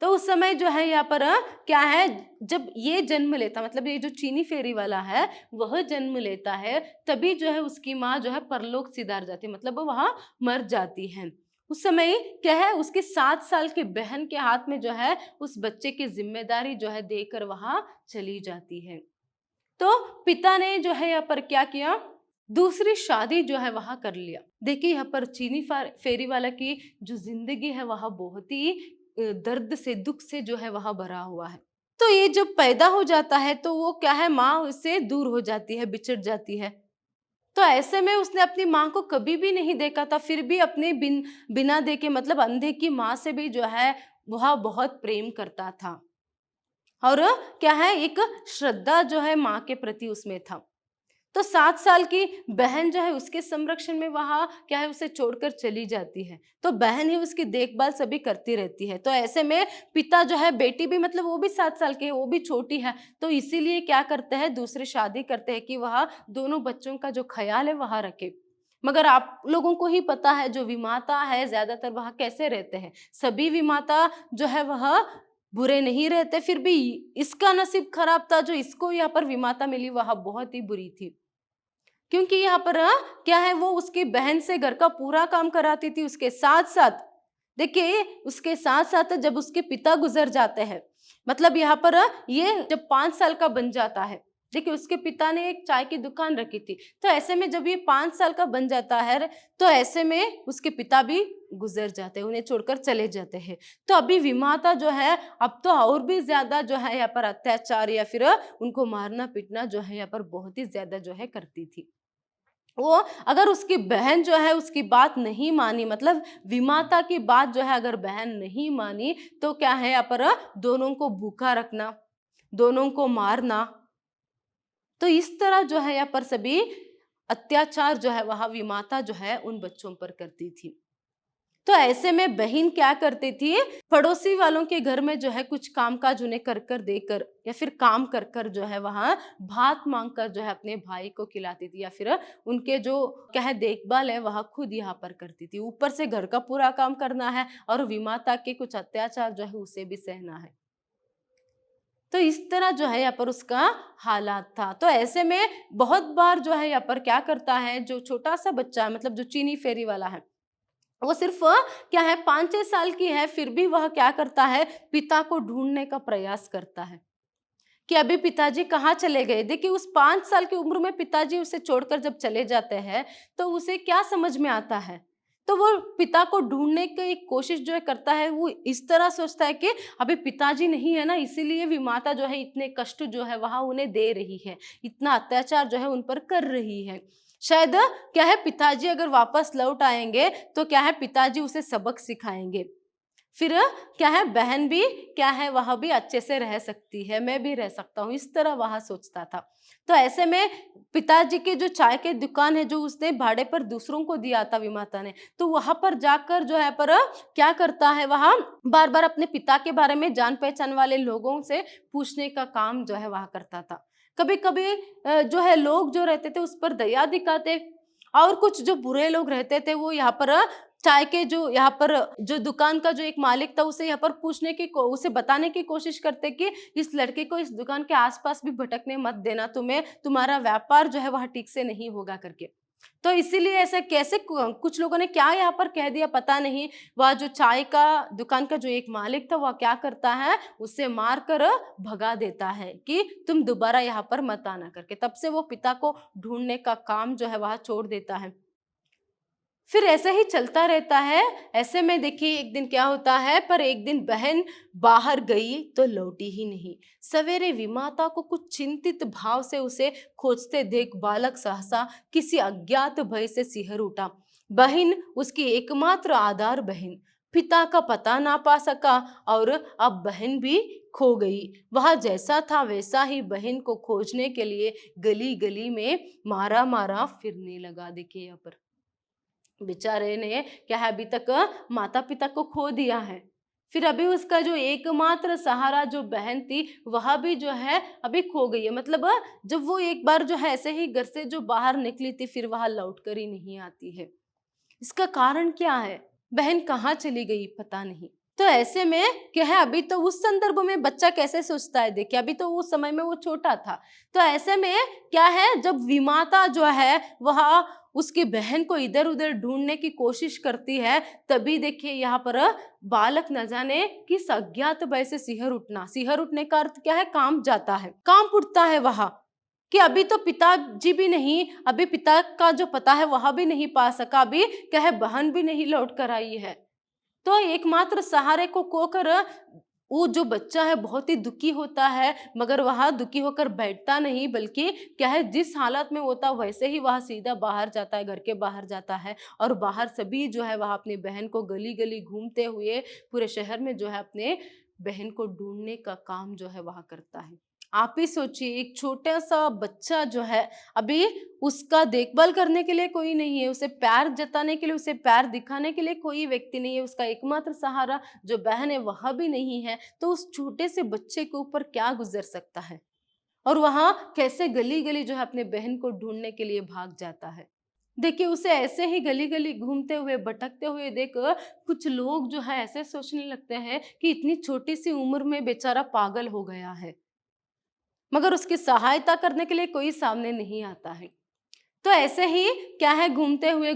तो उस समय जो है यहाँ पर क्या है जब ये जन्म लेता मतलब ये जो चीनी फेरी वाला है वह जन्म लेता है तभी जो है उसकी माँ जो है परलोक सिधार जाती है मतलब वो वहां मर जाती है। उस समय क्या है उसके 7 साल के बहन के हाथ में जो है उस बच्चे की जिम्मेदारी जो है देकर वहां चली जाती है। तो पिता ने जो है यहाँ पर क्या किया दूसरी शादी जो है वहां कर लिया। देखिए यहाँ पर चीनी फेरी वाला की जो जिंदगी है वह बहुत ही दर्द से दुख से जो है वह भरा हुआ है। तो ये जब पैदा हो जाता है तो वो क्या है माँ उससे दूर हो जाती है, बिछड़ जाती है। तो ऐसे में उसने अपनी माँ को कभी भी नहीं देखा था, फिर भी अपने बिना देखे मतलब अंधे की माँ से भी जो है वह बहुत प्रेम करता था और क्या है एक श्रद्धा जो है माँ के प्रति उसमें था। तो 7 साल की बहन जो है उसके संरक्षण में वहां क्या है उसे छोड़कर चली जाती है। तो बहन ही उसकी देखभाल सभी करती रहती है। तो ऐसे में पिता जो है बेटी भी मतलब वो भी 7 साल की है, वो भी छोटी है, तो इसीलिए क्या करते हैं दूसरी शादी करते हैं कि वह दोनों बच्चों का जो ख्याल है वह रखे। मगर आप लोगों को ही पता है जो विमाता है ज्यादातर वह कैसे रहते हैं, सभी विमाता जो है वह बुरे नहीं रहते, फिर भी इसका नसीब खराब था जो इसको यहाँ पर विमाता मिली वह बहुत ही बुरी थी। क्योंकि यहाँ पर क्या है वो उसकी बहन से घर का पूरा काम कराती थी, उसके साथ साथ देखिए उसके साथ साथ जब उसके पिता गुजर जाते हैं मतलब यहाँ पर ये जब 5 साल का बन जाता है, देखिए उसके पिता ने एक चाय की दुकान रखी थी, तो ऐसे में जब ये 5 साल का बन जाता है तो ऐसे में उसके पिता भी गुजर जाते हैं, उन्हें छोड़कर चले जाते हैं। तो अभी विमाता जो है अब तो और भी ज्यादा जो है यहाँ पर अत्याचार या फिर उनको मारना पीटना जो है यहाँ पर बहुत ही ज्यादा जो है करती थी। वो अगर उसकी बहन जो है उसकी बात नहीं मानी, मतलब विमाता की बात जो है अगर बहन नहीं मानी, तो क्या है यहाँ पर दोनों को भूखा रखना, दोनों को मारना। तो इस तरह जो है यहाँ पर सभी अत्याचार जो है वह विमाता जो है उन बच्चों पर करती थी। तो ऐसे में बहन क्या करती थी, पड़ोसी वालों के घर में जो है कुछ कामकाज उन्हें कर कर देकर या फिर काम कर कर जो है वहां भात मांग कर जो है अपने भाई को खिलाती थी, या फिर उनके जो क्या है देखभाल है वह खुद यहाँ पर करती थी। ऊपर से घर का पूरा काम करना है और विमाता के कुछ अत्याचार जो है उसे भी सहना है। तो इस तरह जो है यहाँ पर उसका हालात था। तो ऐसे में बहुत बार जो है यहाँ पर क्या करता है, जो छोटा सा बच्चा है, मतलब जो चीनी फेरी वाला है, वो सिर्फ क्या है 5-6 साल की है, फिर भी वह क्या करता है, पिता को ढूंढने का प्रयास करता है कि अभी पिताजी कहाँ चले गए। देखिए उस 5 साल की उम्र में पिताजी उसे छोड़कर जब चले जाते हैं, तो उसे क्या समझ में आता है, तो वो पिता को ढूंढने की कोशिश जो है करता है। वो इस तरह सोचता है कि अभी पिताजी नहीं है ना, इसीलिए विमाता जो है इतने कष्ट जो है वहां उन्हें दे रही है, इतना अत्याचार जो है उन पर कर रही है। शायद क्या है पिताजी अगर वापस लौट आएंगे तो क्या है पिताजी उसे सबक सिखाएंगे, फिर क्या है बहन भी क्या है वह भी अच्छे से रह सकती है, मैं भी रह सकता हूँ, इस तरह वह सोचता था। तो ऐसे में पिताजी की जो चाय की दुकान है जो उसने भाड़े पर दूसरों को दिया था विमाता ने, तो वहां पर जाकर जो है पर क्या करता है, वहां बार बार अपने पिता के बारे में जान पहचान वाले लोगों से पूछने का काम जो है वह करता था। कभी कभी जो है लोग जो रहते थे उस पर दया दिखाते, और कुछ जो बुरे लोग रहते थे वो यहाँ पर चाय के जो यहाँ पर जो दुकान का जो एक मालिक था उसे यहाँ पर पूछने की उसे बताने की कोशिश करते कि इस लड़के को इस दुकान के आसपास भी भटकने मत देना, तुम्हें तुम्हारा व्यापार जो है वह ठीक से नहीं होगा करके। तो इसीलिए ऐसा कैसे कुछ लोगों ने क्या यहाँ पर कह दिया पता नहीं, वह जो चाय का दुकान का जो एक मालिक था वह क्या करता है, उसे मार कर भगा देता है कि तुम दोबारा यहाँ पर मत आना करके। तब से वो पिता को ढूंढने का काम जो है वह छोड़ देता है। फिर ऐसा ही चलता रहता है। ऐसे में देखिए एक दिन क्या होता है, पर एक दिन बहन बाहर गई तो लौटी ही नहीं। सवेरे विमाता को कुछ चिंतित भाव से उसे खोजते देख बालक सहसा किसी अज्ञात भय से सिहर उठा। बहन उसकी एकमात्र आधार बहन, पिता का पता ना पा सका और अब बहन भी खो गई। वह जैसा था वैसा ही बहन को खोजने के लिए गली गली में मारा मारा फिरने लगा। देखिए यहाँ पर बेचारे ने क्या है अभी तक माता पिता को खो दिया है, फिर अभी उसका जो एकमात्र सहारा जो बहन थी वह भी जो है अभी खो गई है। मतलब जब वो एक बार जो है ऐसे ही घर से जो बाहर निकली थी फिर वह लौट कर ही नहीं आती है। इसका कारण क्या है, बहन कहाँ चली गई पता नहीं। तो ऐसे में क्या है अभी तो उस संदर्भ में बच्चा कैसे सोचता है, देखिए अभी तो उस समय में वो छोटा था। तो ऐसे में क्या है जब विमाता जो है वह उसकी बहन को इधर उधर ढूंढने की कोशिश करती है, तभी देखिए यहाँ पर बालक न जाने किस अज्ञात भय से सिहर उठना, सिहर उठने का अर्थ क्या है, कांप जाता है, कांप उठता है वहां कि अभी तो पिताजी भी नहीं, अभी पिता का जो पता है वह भी नहीं पा सका, अभी क्या है बहन भी नहीं लौट कर आई है। तो एकमात्र सहारे को खोकर वो जो बच्चा है बहुत ही दुखी होता है, मगर वह दुखी होकर बैठता नहीं, बल्कि क्या है जिस हालत में होता वैसे ही वह सीधा बाहर जाता है, घर के बाहर जाता है। और बाहर सभी जो है वह अपनी बहन को गली गली घूमते हुए पूरे शहर में जो है अपने बहन को ढूंढने का काम जो है वह करता है। आप ही सोचिए एक छोटा सा बच्चा जो है अभी उसका देखभाल करने के लिए कोई नहीं है, उसे प्यार जताने के लिए, उसे प्यार दिखाने के लिए कोई व्यक्ति नहीं है, उसका एकमात्र सहारा जो बहन है वह भी नहीं है, तो उस छोटे से बच्चे के ऊपर क्या गुजर सकता है, और वहां कैसे गली गली जो है अपने बहन को ढूंढने के लिए भाग जाता है। देखिए उसे ऐसे ही गली गली घूमते हुए भटकते हुए देख कुछ लोग जो है ऐसे सोचने लगते हैं कि इतनी छोटी सी उम्र में बेचारा पागल हो गया है, मगर उसकी सहायता करने के लिए कोई सामने नहीं आता है। तो ऐसे ही क्या है घूमते हुए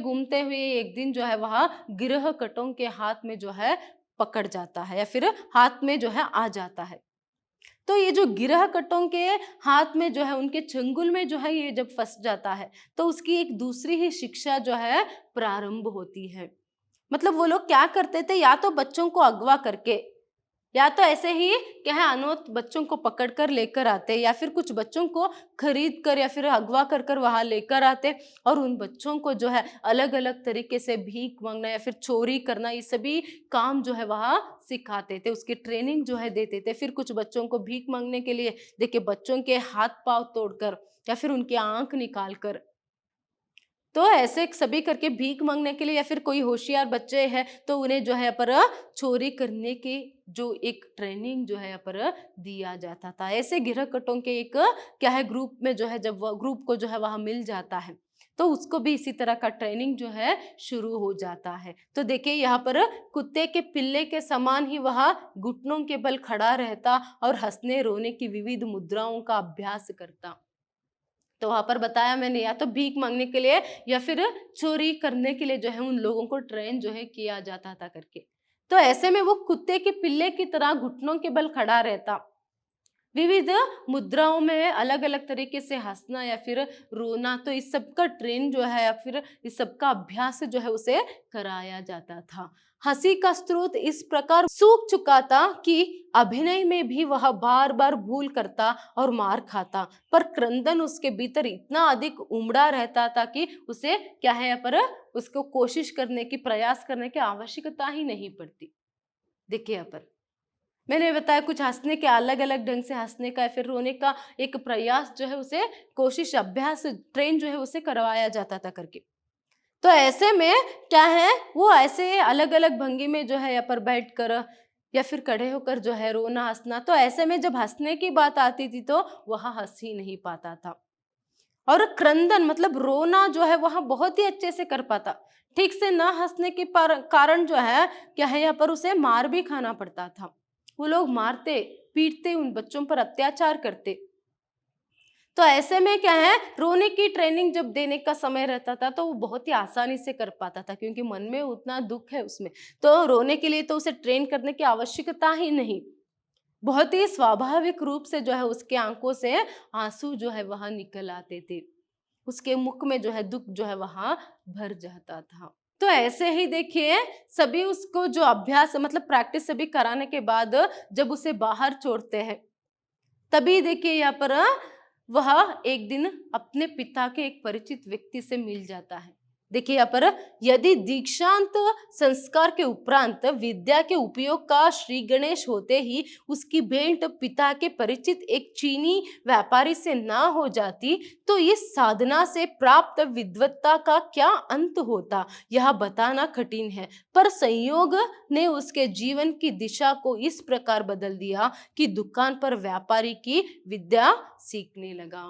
एक दिन जो है वह गिरह कटों के हाथ में जो है पकड़ जाता है, या फिर हाथ में जो है आ जाता है। तो ये जो गिरह कटों के हाथ में जो है उनके चंगुल में जो है ये जब फंस जाता है, तो उसकी एक दूसरी ही शिक्षा जो है प्रारंभ होती है। मतलब वो लोग क्या करते थे, या तो बच्चों को अगवा करके या तो ऐसे ही क्या है अनाथ बच्चों को पकड़ कर लेकर आते, या फिर कुछ बच्चों को खरीद कर या फिर अगवा कर कर वहां लेकर आते और उन बच्चों को जो है अलग अलग तरीके से भीख मांगना या फिर चोरी करना, ये सभी काम जो है वहां सिखाते थे, उसकी ट्रेनिंग जो है देते थे। फिर कुछ बच्चों को भीख मांगने के लिए देखिए बच्चों के हाथ पांव तोड़कर या फिर उनकी आंख निकाल कर, तो ऐसे सभी करके भीख मांगने के लिए, या फिर कोई होशियार बच्चे हैं तो उन्हें जो है पर चोरी करने की जो एक ट्रेनिंग जो है पर दिया जाता था। ऐसे गिरहकटों के एक क्या है ग्रुप में जो है, जब वह ग्रुप को जो है वहां मिल जाता है तो उसको भी इसी तरह का ट्रेनिंग जो है शुरू हो जाता है। तो देखिए यहाँ पर कुत्ते के पिल्ले के समान ही वह घुटनों के बल खड़ा रहता और हंसने रोने की विविध मुद्राओं का अभ्यास करता। तो वहां पर बताया मैंने, या तो भीख मांगने के लिए या फिर चोरी करने के लिए जो है उन लोगों को ट्रेन जो है किया जाता था करके। तो ऐसे में वो कुत्ते के पिल्ले की तरह घुटनों के बल खड़ा रहता, विविध मुद्राओं में अलग अलग तरीके से हंसना या फिर रोना, तो इस सब का ट्रेन जो है या फिर इस सब का अभ्यास जो है उसे कराया जाता था। हंसी का स्रोत इस प्रकार सूख चुका था कि अभिनय में भी वह बार बार भूल करता और मार खाता, पर क्रंदन उसके भीतर इतना अधिक उमड़ा रहता था कि उसे क्या है पर उसको कोशिश करने की प्रयास करने की आवश्यकता ही नहीं पड़ती। देखिए यहाँ पर मैंने बताया कुछ हंसने के अलग अलग ढंग से हंसने का या फिर रोने का एक प्रयास जो है उसे कोशिश अभ्यास ट्रेन जो है उसे करवाया जाता था करके। तो ऐसे में क्या है वो ऐसे अलग अलग भंगी में जो है या पर बैठ कर या फिर खड़े होकर जो है रोना हंसना, तो ऐसे में जब हंसने की बात आती थी तो वहां हंस ही नहीं पाता था। और क्रंदन मतलब रोना जो है वहां बहुत ही अच्छे से कर पाता, ठीक से ना हंसने के कारण जो है क्या है यहाँ पर उसे मार भी खाना पड़ता था। वो लोग मारते पीटते उन बच्चों पर अत्याचार करते। तो ऐसे में क्या है रोने की ट्रेनिंग जब देने का समय रहता था तो वो बहुत ही आसानी से कर पाता था, क्योंकि मन में उतना दुख है उसमें, तो रोने के लिए तो उसे ट्रेन करने की आवश्यकता ही नहीं। बहुत ही स्वाभाविक रूप से जो है उसके आंखों से आंसू जो है वहां निकल आते थे, उसके मुख में जो है दुख जो है वहां भर जाता था। तो ऐसे ही देखिए सभी उसको जो अभ्यास मतलब प्रैक्टिस सभी कराने के बाद जब उसे बाहर छोड़ते हैं, तभी देखिए यहाँ पर वह एक दिन अपने पिता के एक परिचित व्यक्ति से मिल जाता है। देखिए यहाँ पर यदि दीक्षांत संस्कार के उपरांत विद्या के उपयोग का श्री गणेश होते ही उसकी भेंट पिता के परिचित एक चीनी व्यापारी से ना हो जाती तो इस साधना से प्राप्त विद्वत्ता का क्या अंत होता, यह बताना कठिन है। पर संयोग ने उसके जीवन की दिशा को इस प्रकार बदल दिया कि दुकान पर व्यापारी की विद्या सीखने लगा।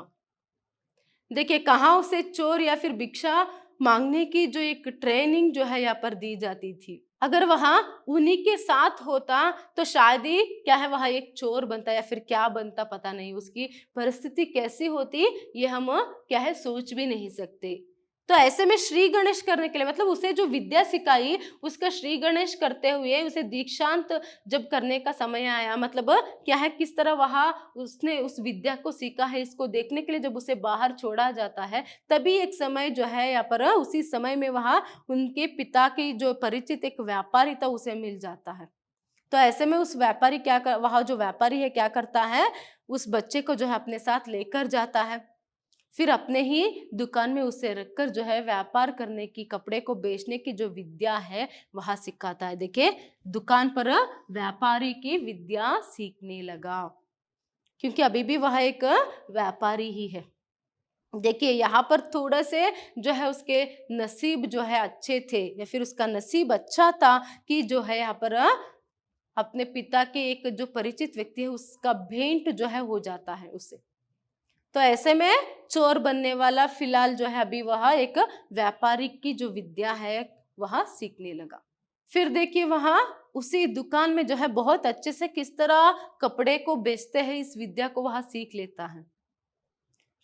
देखिए कहाँ उसे चोर या फिर भिक्षा मांगने की जो एक ट्रेनिंग जो है यहाँ पर दी जाती थी, अगर वहां उन्हीं के साथ होता तो शायद ही क्या है वहां एक चोर बनता या फिर क्या बनता पता नहीं, उसकी परिस्थिति कैसी होती ये हम क्या है सोच भी नहीं सकते। तो ऐसे में श्री गणेश करने के लिए मतलब उसे जो विद्या सिखाई उसका श्री गणेश करते हुए उसे दीक्षांत जब करने का समय आया, मतलब क्या है किस तरह वहां उसने उस विद्या को सीखा है इसको देखने के लिए जब उसे बाहर छोड़ा जाता है, तभी एक समय जो है यहाँ पर उसी समय में वहां उनके पिता की जो परिचित एक व्यापारी था उसे मिल जाता है। तो ऐसे में उस व्यापारी क्या कर वहां जो व्यापारी है क्या करता है उस बच्चे को जो है अपने साथ लेकर जाता है, फिर अपने ही दुकान में उसे रखकर जो है व्यापार करने की कपड़े को बेचने की जो विद्या है वहां सिखाता है। देखिए दुकान पर व्यापारी की विद्या सीखने लगा, क्योंकि अभी भी वह एक व्यापारी ही है। देखिए यहाँ पर थोड़ा से जो है उसके नसीब जो है अच्छे थे या फिर उसका नसीब अच्छा था कि जो है यहाँ पर अपने पिता के एक जो परिचित व्यक्ति है उसका भेंट जो है हो जाता है उससे। तो ऐसे में चोर बनने वाला फिलहाल जो है अभी वह एक व्यापारी की जो विद्या है वह सीखने लगा। फिर देखिए वहां उसी दुकान में जो है बहुत अच्छे से किस तरह कपड़े को बेचते हैं इस विद्या को वहां सीख लेता है।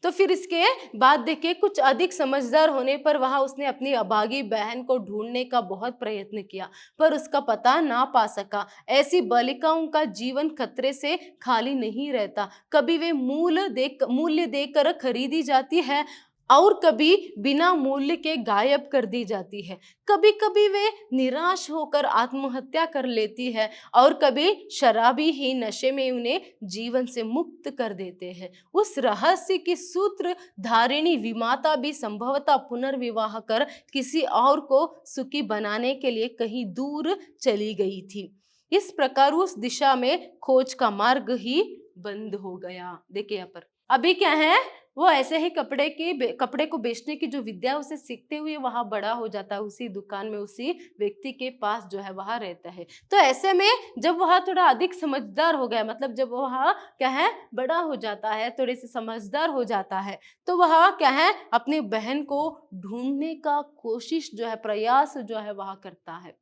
तो फिर इसके बाद देखिए कुछ अधिक समझदार होने पर वहां उसने अपनी अभागी बहन को ढूंढने का बहुत प्रयत्न किया पर उसका पता ना पा सका। ऐसी बालिकाओं का जीवन खतरे से खाली नहीं रहता, कभी वे मूल्य देकर खरीदी जाती है और कभी बिना मूल्य के गायब कर दी जाती है। कभी कभी वे निराश होकर आत्महत्या कर लेती है और कभी शराबी ही नशे में उन्हें जीवन से मुक्त कर देते हैं। उस रहस्य की सूत्र धारिणी विमाता भी संभवतः पुनर्विवाह कर किसी और को सुखी बनाने के लिए कहीं दूर चली गई थी। इस प्रकार उस दिशा में खोज का मार्ग ही बंद हो गया। देखिए यहाँ पर अभी क्या है, वो ऐसे ही कपड़े को बेचने की जो विद्या उसे सीखते हुए वहां बड़ा हो जाता है, उसी दुकान में उसी व्यक्ति के पास जो है वहां रहता है। तो ऐसे में जब वह थोड़ा अधिक समझदार हो गया, मतलब जब वह क्या है बड़ा हो जाता है, थोड़े से समझदार हो जाता है, तो वह क्या है अपनी बहन को ढूंढने का कोशिश जो है, प्रयास जो है वह करता है,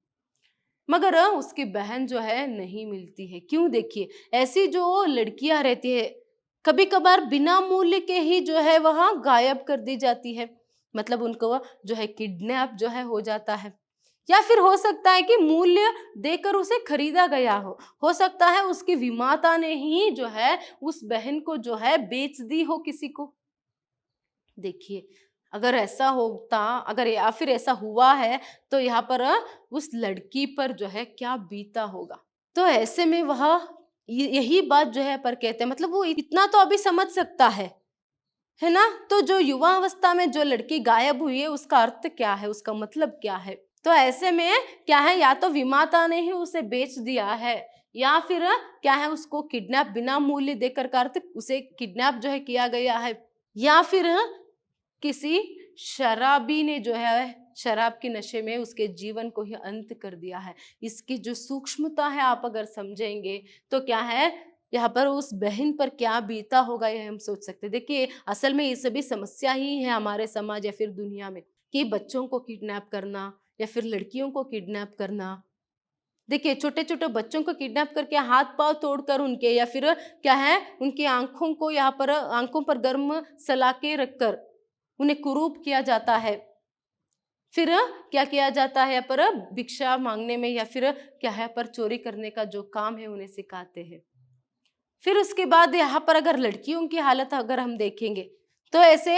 मगर उसकी बहन जो है नहीं मिलती है। क्यों? देखिए, ऐसी जो लड़कियां रहती है कभी कभार बिना मूल्य के ही जो है वह गायब कर दी जाती है, मतलब उनको जो है किडनैप जो है हो जाता है, या फिर हो सकता है कि मूल्य देकर उसे खरीदा गया हो सकता है उसकी विमाता ने ही जो है उस बहन को जो है बेच दी हो किसी को। देखिए, अगर ऐसा होता, अगर या फिर ऐसा हुआ है, तो यहाँ पर उस लड़की पर जो है क्या बीता होगा। तो ऐसे में वह यही बात जो है पर कहते हैं, मतलब वो इतना तो अभी समझ सकता है ना। तो जो युवा अवस्था में जो लड़की गायब हुई है उसका अर्थ क्या है, उसका मतलब क्या है। तो ऐसे में क्या है, या तो विमाता ने ही उसे बेच दिया है, या फिर क्या है उसको किडनैप बिना मूल्य देकर का अर्थ उसे किडनैप जो है किया गया है, या फिर किसी शराबी ने जो है शराब के नशे में उसके जीवन को ही अंत कर दिया है। इसकी जो सूक्ष्मता है आप अगर समझेंगे तो क्या है, यहाँ पर उस बहन पर क्या बीता होगा ये हम सोच सकते हैं। देखिए, असल में ये सभी समस्या ही है हमारे समाज या फिर दुनिया में, कि बच्चों को किडनैप करना या फिर लड़कियों को किडनैप करना। देखिए, छोटे छोटे बच्चों को किडनैप करके हाथ पांव तोड़कर उनके, या फिर क्या है उनकी आंखों को यहाँ पर आंखों पर गर्म सलाके रखकर उन्हें कुरूप किया जाता है। फिर क्या किया जाता है, पर भिक्षा मांगने में या फिर क्या है पर चोरी करने का जो काम है उन्हें सिखाते हैं। फिर उसके बाद यहाँ पर अगर लड़कियों की हालत अगर हम देखेंगे, तो ऐसे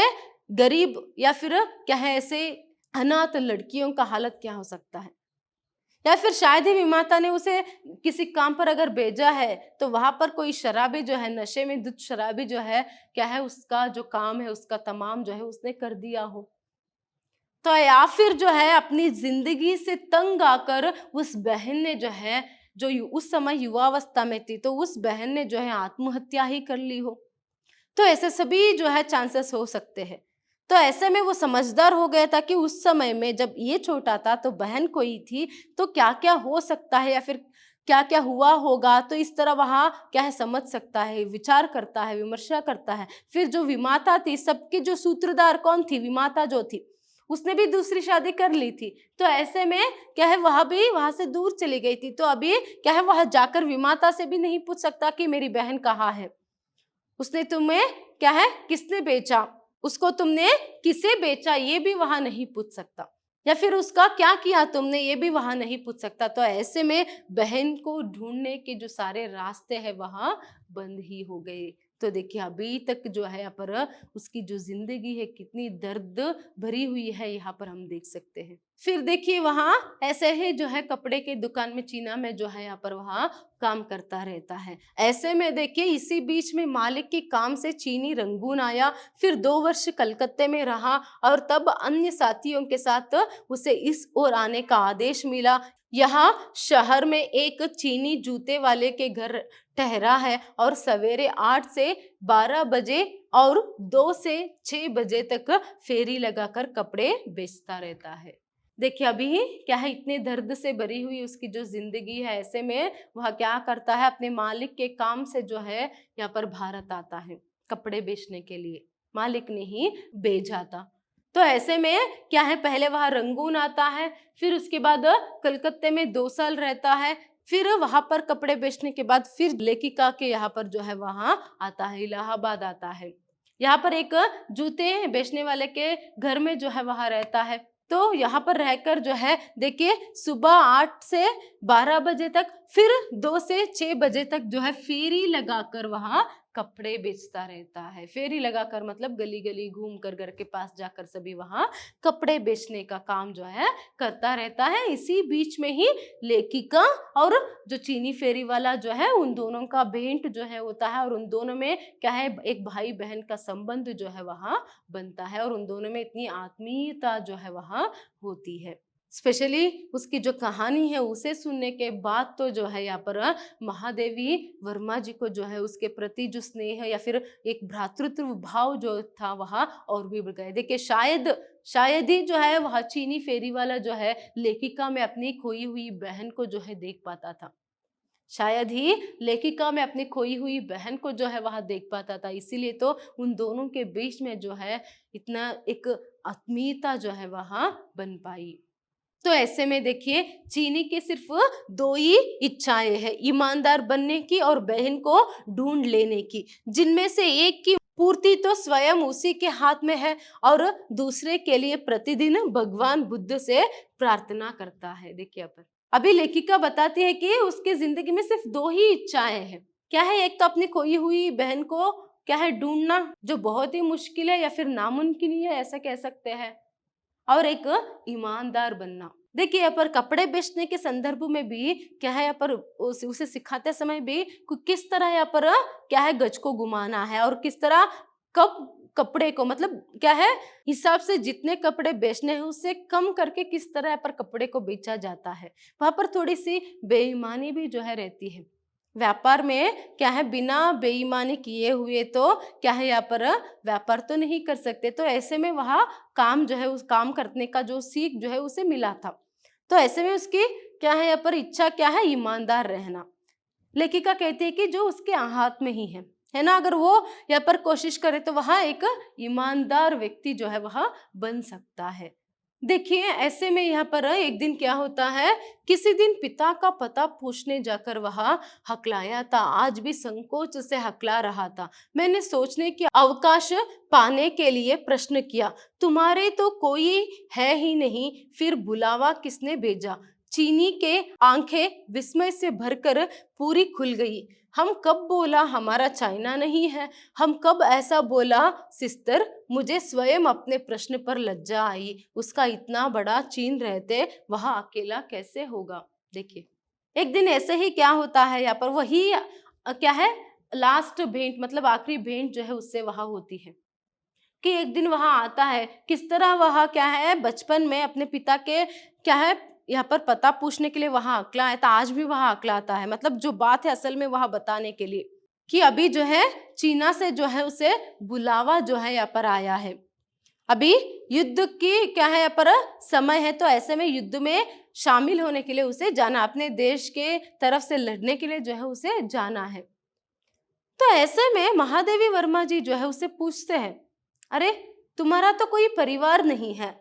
गरीब या फिर क्या है ऐसे अनाथ लड़कियों का हालत क्या हो सकता है, या फिर शायद ही विमाता ने उसे किसी काम पर अगर भेजा है तो वहां पर कोई शराबी जो है नशे में धुत शराबी जो है क्या है उसका जो काम है उसका तमाम जो है उसने कर दिया हो। तो या फिर जो है अपनी जिंदगी से तंग आकर उस बहन ने जो है उस समय युवावस्था में थी, तो उस बहन ने जो है आत्महत्या ही कर ली हो। तो ऐसे सभी जो है चांसेस हो सकते हैं। तो ऐसे में वो समझदार हो गया था कि उस समय में जब ये छोटा था तो बहन कोई थी, तो क्या क्या हो सकता है या फिर क्या क्या हुआ होगा, तो इस तरह वहाँ क्या है समझ सकता है, विचार करता है, विमर्शा करता है। फिर जो विमाता थी, सबकी जो सूत्रधार कौन थी, विमाता जो थी, उसने भी दूसरी शादी कर ली थी। तो ऐसे में क्या है वह भी वहां से दूर चली गई थी, तो अभी क्या है वह जाकर विमाता से भी नहीं पूछ सकता कि मेरी बहन कहाँ है, उसने तुम्हें क्या है किसने बेचा, उसको तुमने किसे बेचा ये भी वहां नहीं पूछ सकता, या फिर उसका क्या किया तुमने ये भी वहां नहीं पूछ सकता। तो ऐसे में बहन को ढूंढने के जो सारे रास्ते हैं वहां बंद ही हो गए। तो देखिए, अभी तक जो है यहाँ पर उसकी जो जिंदगी है कितनी दर्द भरी हुई है यहाँ पर हम देख सकते हैं। फिर देखिए, वहां ऐसे ही जो है कपड़े की दुकान में चीना में जो है यहाँ पर वहां काम करता रहता है। ऐसे में देखिए, इसी बीच में मालिक के काम से चीनी रंगून आया। फिर 2 वर्ष कलकत्ते में रहा और तब अन्य साथियों के साथ उसे इस ओर आने का आदेश मिला। यहाँ शहर में एक चीनी जूते वाले के घर ठहरा है और सवेरे 8 से 12 बजे और 2 से 6 बजे तक फेरी लगाकर कपड़े बेचता रहता है। देखिए, अभी क्या है इतने दर्द से भरी हुई उसकी जो जिंदगी है, ऐसे में वह क्या करता है अपने मालिक के काम से जो है यहाँ पर भारत आता है कपड़े बेचने के लिए, मालिक ने ही भेजा था। तो ऐसे में क्या है पहले वह रंगून आता है, फिर उसके बाद कलकत्ते में 2 साल रहता है, फिर वहां पर कपड़े बेचने के बाद फिर लेखिका के यहाँ पर जो है वहां आता है, इलाहाबाद आता है। यहाँ पर एक जूते बेचने वाले के घर में जो है वहां रहता है। तो यहाँ पर रहकर जो है देखिए, सुबह 8 से 12 बजे तक, फिर 2 से 6 बजे तक जो है फेरी लगाकर वहां कपड़े बेचता रहता है। फेरी लगाकर मतलब गली गली घूम कर घर के पास जाकर सभी वहां कपड़े बेचने का काम जो है करता रहता है। इसी बीच में ही लेखिका और जो चीनी फेरी वाला जो है उन दोनों का भेंट जो है होता है, और उन दोनों में क्या है एक भाई बहन का संबंध जो है वहां बनता है, और उन दोनों में इतनी आत्मीयता जो है वहां होती है। स्पेशली उसकी जो कहानी है उसे सुनने के बाद तो जो है यहाँ पर महादेवी वर्मा जी को जो है उसके प्रति जो स्नेह या फिर एक भ्रातृत्व भाव जो था वह और भी बढ़ गए। देखिए शायद ही जो है वह चीनी फेरी वाला जो है लेखिका में अपनी खोई हुई बहन को जो है देख पाता था। शायद ही लेखिका में अपनी खोई हुई बहन को जो है वह देख पाता था, इसीलिए तो उन दोनों के बीच में जो है इतना एक आत्मीयता जो है वहां बन पाई। तो ऐसे में देखिए चीनी की सिर्फ दो ही इच्छाएं हैं, ईमानदार बनने की और बहन को ढूंढ लेने की, जिनमें से एक की पूर्ति तो स्वयं उसी के हाथ में है और दूसरे के लिए प्रतिदिन भगवान बुद्ध से प्रार्थना करता है। देखिए अपन अभी लेखिका बताती है कि उसकी जिंदगी में सिर्फ दो ही इच्छाएं हैं। क्या है? एक तो अपनी खोई हुई बहन को क्या है ढूंढना, जो बहुत ही मुश्किल है या फिर नामुमकिन ही है ऐसा कह सकते हैं, और एक ईमानदार बनना। देखिए यहाँ पर कपड़े बेचने के संदर्भ में भी क्या है यहाँ पर उसे सिखाते समय भी किस तरह यहाँ पर क्या है गज को घुमाना है, और किस तरह कब कपड़े को मतलब क्या है हिसाब से जितने कपड़े बेचने हैं उससे कम करके किस तरह यहाँ पर कपड़े को बेचा जाता है। वहां पर थोड़ी सी बेईमानी भी जो है रहती है। व्यापार में क्या है बिना बेईमानी किए हुए तो क्या है यहाँ पर व्यापार तो नहीं कर सकते। तो ऐसे में वह काम जो है उस काम करने का जो सीख जो है उसे मिला था। तो ऐसे में उसकी क्या है यहाँ पर इच्छा क्या है? ईमानदार रहना। लेखिका कहती है कि जो उसके हाथ में ही है ना, अगर वो यहाँ पर कोशिश करे तो वह एक ईमानदार व्यक्ति जो है वह बन सकता है। देखिए ऐसे में यहाँ पर एक दिन क्या होता है, किसी दिन पिता का पता पूछने जाकर वह हकलाया था। आज भी संकोच से हकला रहा था। मैंने सोचने की अवकाश पाने के लिए प्रश्न किया, तुम्हारे तो कोई है ही नहीं, फिर बुलावा किसने भेजा? चीनी के आंखें विस्मय से भरकर पूरी खुल गई। हम कब बोला हमारा चाइना नहीं है? हम कब ऐसा बोला सिस्टर? मुझे स्वयं अपने प्रश्न पर लज्जा आई। उसका इतना बड़ा चीन रहते वह अकेला कैसे होगा? देखिए एक दिन ऐसे ही क्या होता है यहाँ पर वही क्या है लास्ट भेंट मतलब आखिरी भेंट जो है उससे वहां होती है कि एक दिन वहां आता है। किस तरह वह क्या है बचपन में अपने पिता के क्या है यहाँ पर पता पूछने के लिए वहां अकला आया था, आज भी वहां अकलाता है। मतलब जो बात है असल में वहां बताने के लिए कि अभी जो है चीना से जो है उसे बुलावा जो है यहाँ पर आया है। अभी युद्ध की क्या है यहाँ पर समय है, तो ऐसे में युद्ध में शामिल होने के लिए उसे जाना, अपने देश के तरफ से लड़ने के लिए जो है उसे जाना है। तो ऐसे में महादेवी वर्मा जी जो है उसे पूछते हैं, अरे तुम्हारा तो कोई परिवार नहीं है,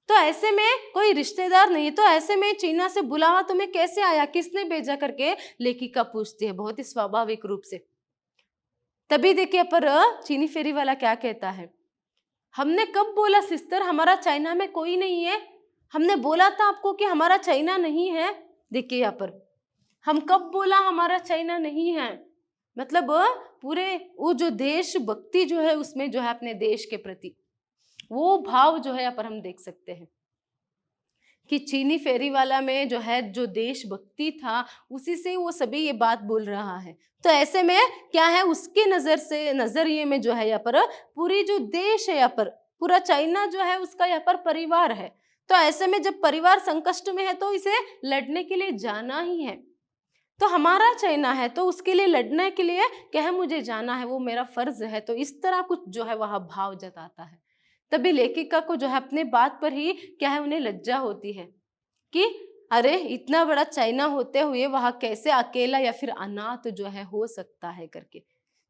तो ऐसे में कोई रिश्तेदार नहीं, तो ऐसे में चीना से बुलावा तुम्हें कैसे आया, किसने भेजा? करके लेखिका पूछती है बहुत ही स्वाभाविक रूप से। तभी देखिए पर चीनी फेरी वाला क्या कहता है, हमने कब बोला सिस्टर हमारा चाइना में कोई नहीं है? हमने बोला था आपको कि हमारा चाइना नहीं है। देखिए यहाँ पर हम कब बोला हमारा चाइना नहीं है, मतलब पूरे वो जो देशभक्ति जो है उसमें जो है अपने देश के प्रति वो भाव जो है यहाँ पर हम देख सकते हैं कि चीनी फेरी वाला में जो है जो देशभक्ति था उसी से वो सभी ये बात बोल रहा है। तो ऐसे में क्या है उसके नजरिए में जो है यहाँ पर पूरी जो देश है यहाँ पर पूरा चाइना जो है उसका यहाँ पर परिवार है। तो ऐसे में जब परिवार संकष्ट में है तो इसे लड़ने के लिए जाना ही है। तो हमारा चाइना है तो उसके लिए लड़ने के लिए क्या है मुझे जाना है, वो मेरा फर्ज है। तो इस तरह कुछ जो है वह भाव जताता है। तभी लेखिका को जो है अपने बात पर ही क्या है उन्हें लज्जा होती है कि अरे इतना बड़ा चाइना होते हुए वह कैसे अकेला या फिर अनाथ जो है हो सकता है करके।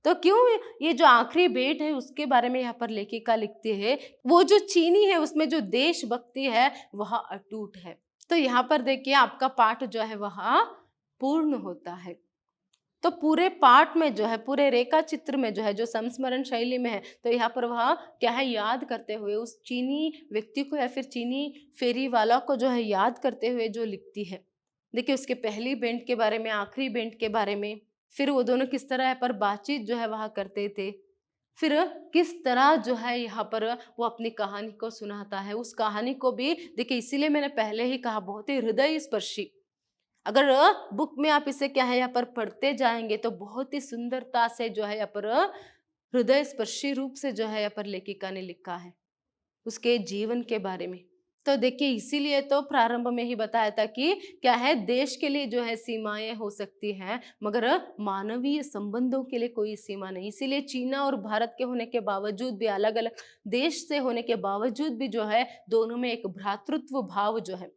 तो क्यों ये जो आखिरी भेंट है उसके बारे में यहाँ पर लेखिका लिखती है, वो जो चीनी है उसमें जो देशभक्ति है वह अटूट है। तो यहाँ पर देखिए आपका पाठ जो है वह पूर्ण होता है। तो पूरे पाठ में जो है पूरे रेखा चित्र में जो है जो संस्मरण शैली में है, तो यहाँ पर वह क्या है याद करते हुए उस चीनी व्यक्ति को या फिर चीनी फेरी वाला को जो है याद करते हुए जो लिखती है। देखिए उसके पहली भेंट के बारे में, आखिरी भेंट के बारे में, फिर वो दोनों किस तरह यहाँ पर बातचीत जो है वहाँ करते थे। फिर किस तरह जो है यहाँ पर वो अपनी कहानी को सुनाता है। उस कहानी को भी देखिए, इसीलिए मैंने पहले ही कहा, बहुत ही हृदय स्पर्शी। अगर बुक में आप इसे क्या है यहाँ पर पढ़ते जाएँगे तो बहुत ही सुंदरता से जो है यहाँ पर हृदय स्पर्शी रूप से जो है यहाँ पर लेखिका ने लिखा है, उसके जीवन के बारे में। तो देखिए, इसीलिए तो प्रारंभ में ही बताया था कि क्या है, देश के लिए जो है सीमाएँ हो सकती हैं, मगर मानवीय संबंधों के लिए कोई सीमा नहीं। इसीलिए चीना और भारत के होने के बावजूद भी, अलग-अलग देश से होने के बावजूद भी जो है, दोनों में एक भ्रातृत्व भाव जो है,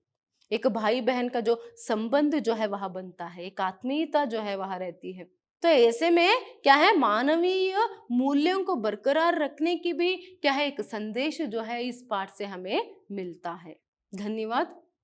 एक भाई-बहन का जो संबंध जो है वहाँ बनता है, एक आत्मीयता जो है वहाँ रहती है। तो ऐसे में क्या है, मानवीय मूल्यों को बरकरार रखने की भी क्या है, एक संदेश जो है इस पाठ से हमें मिलता है। धन्यवाद।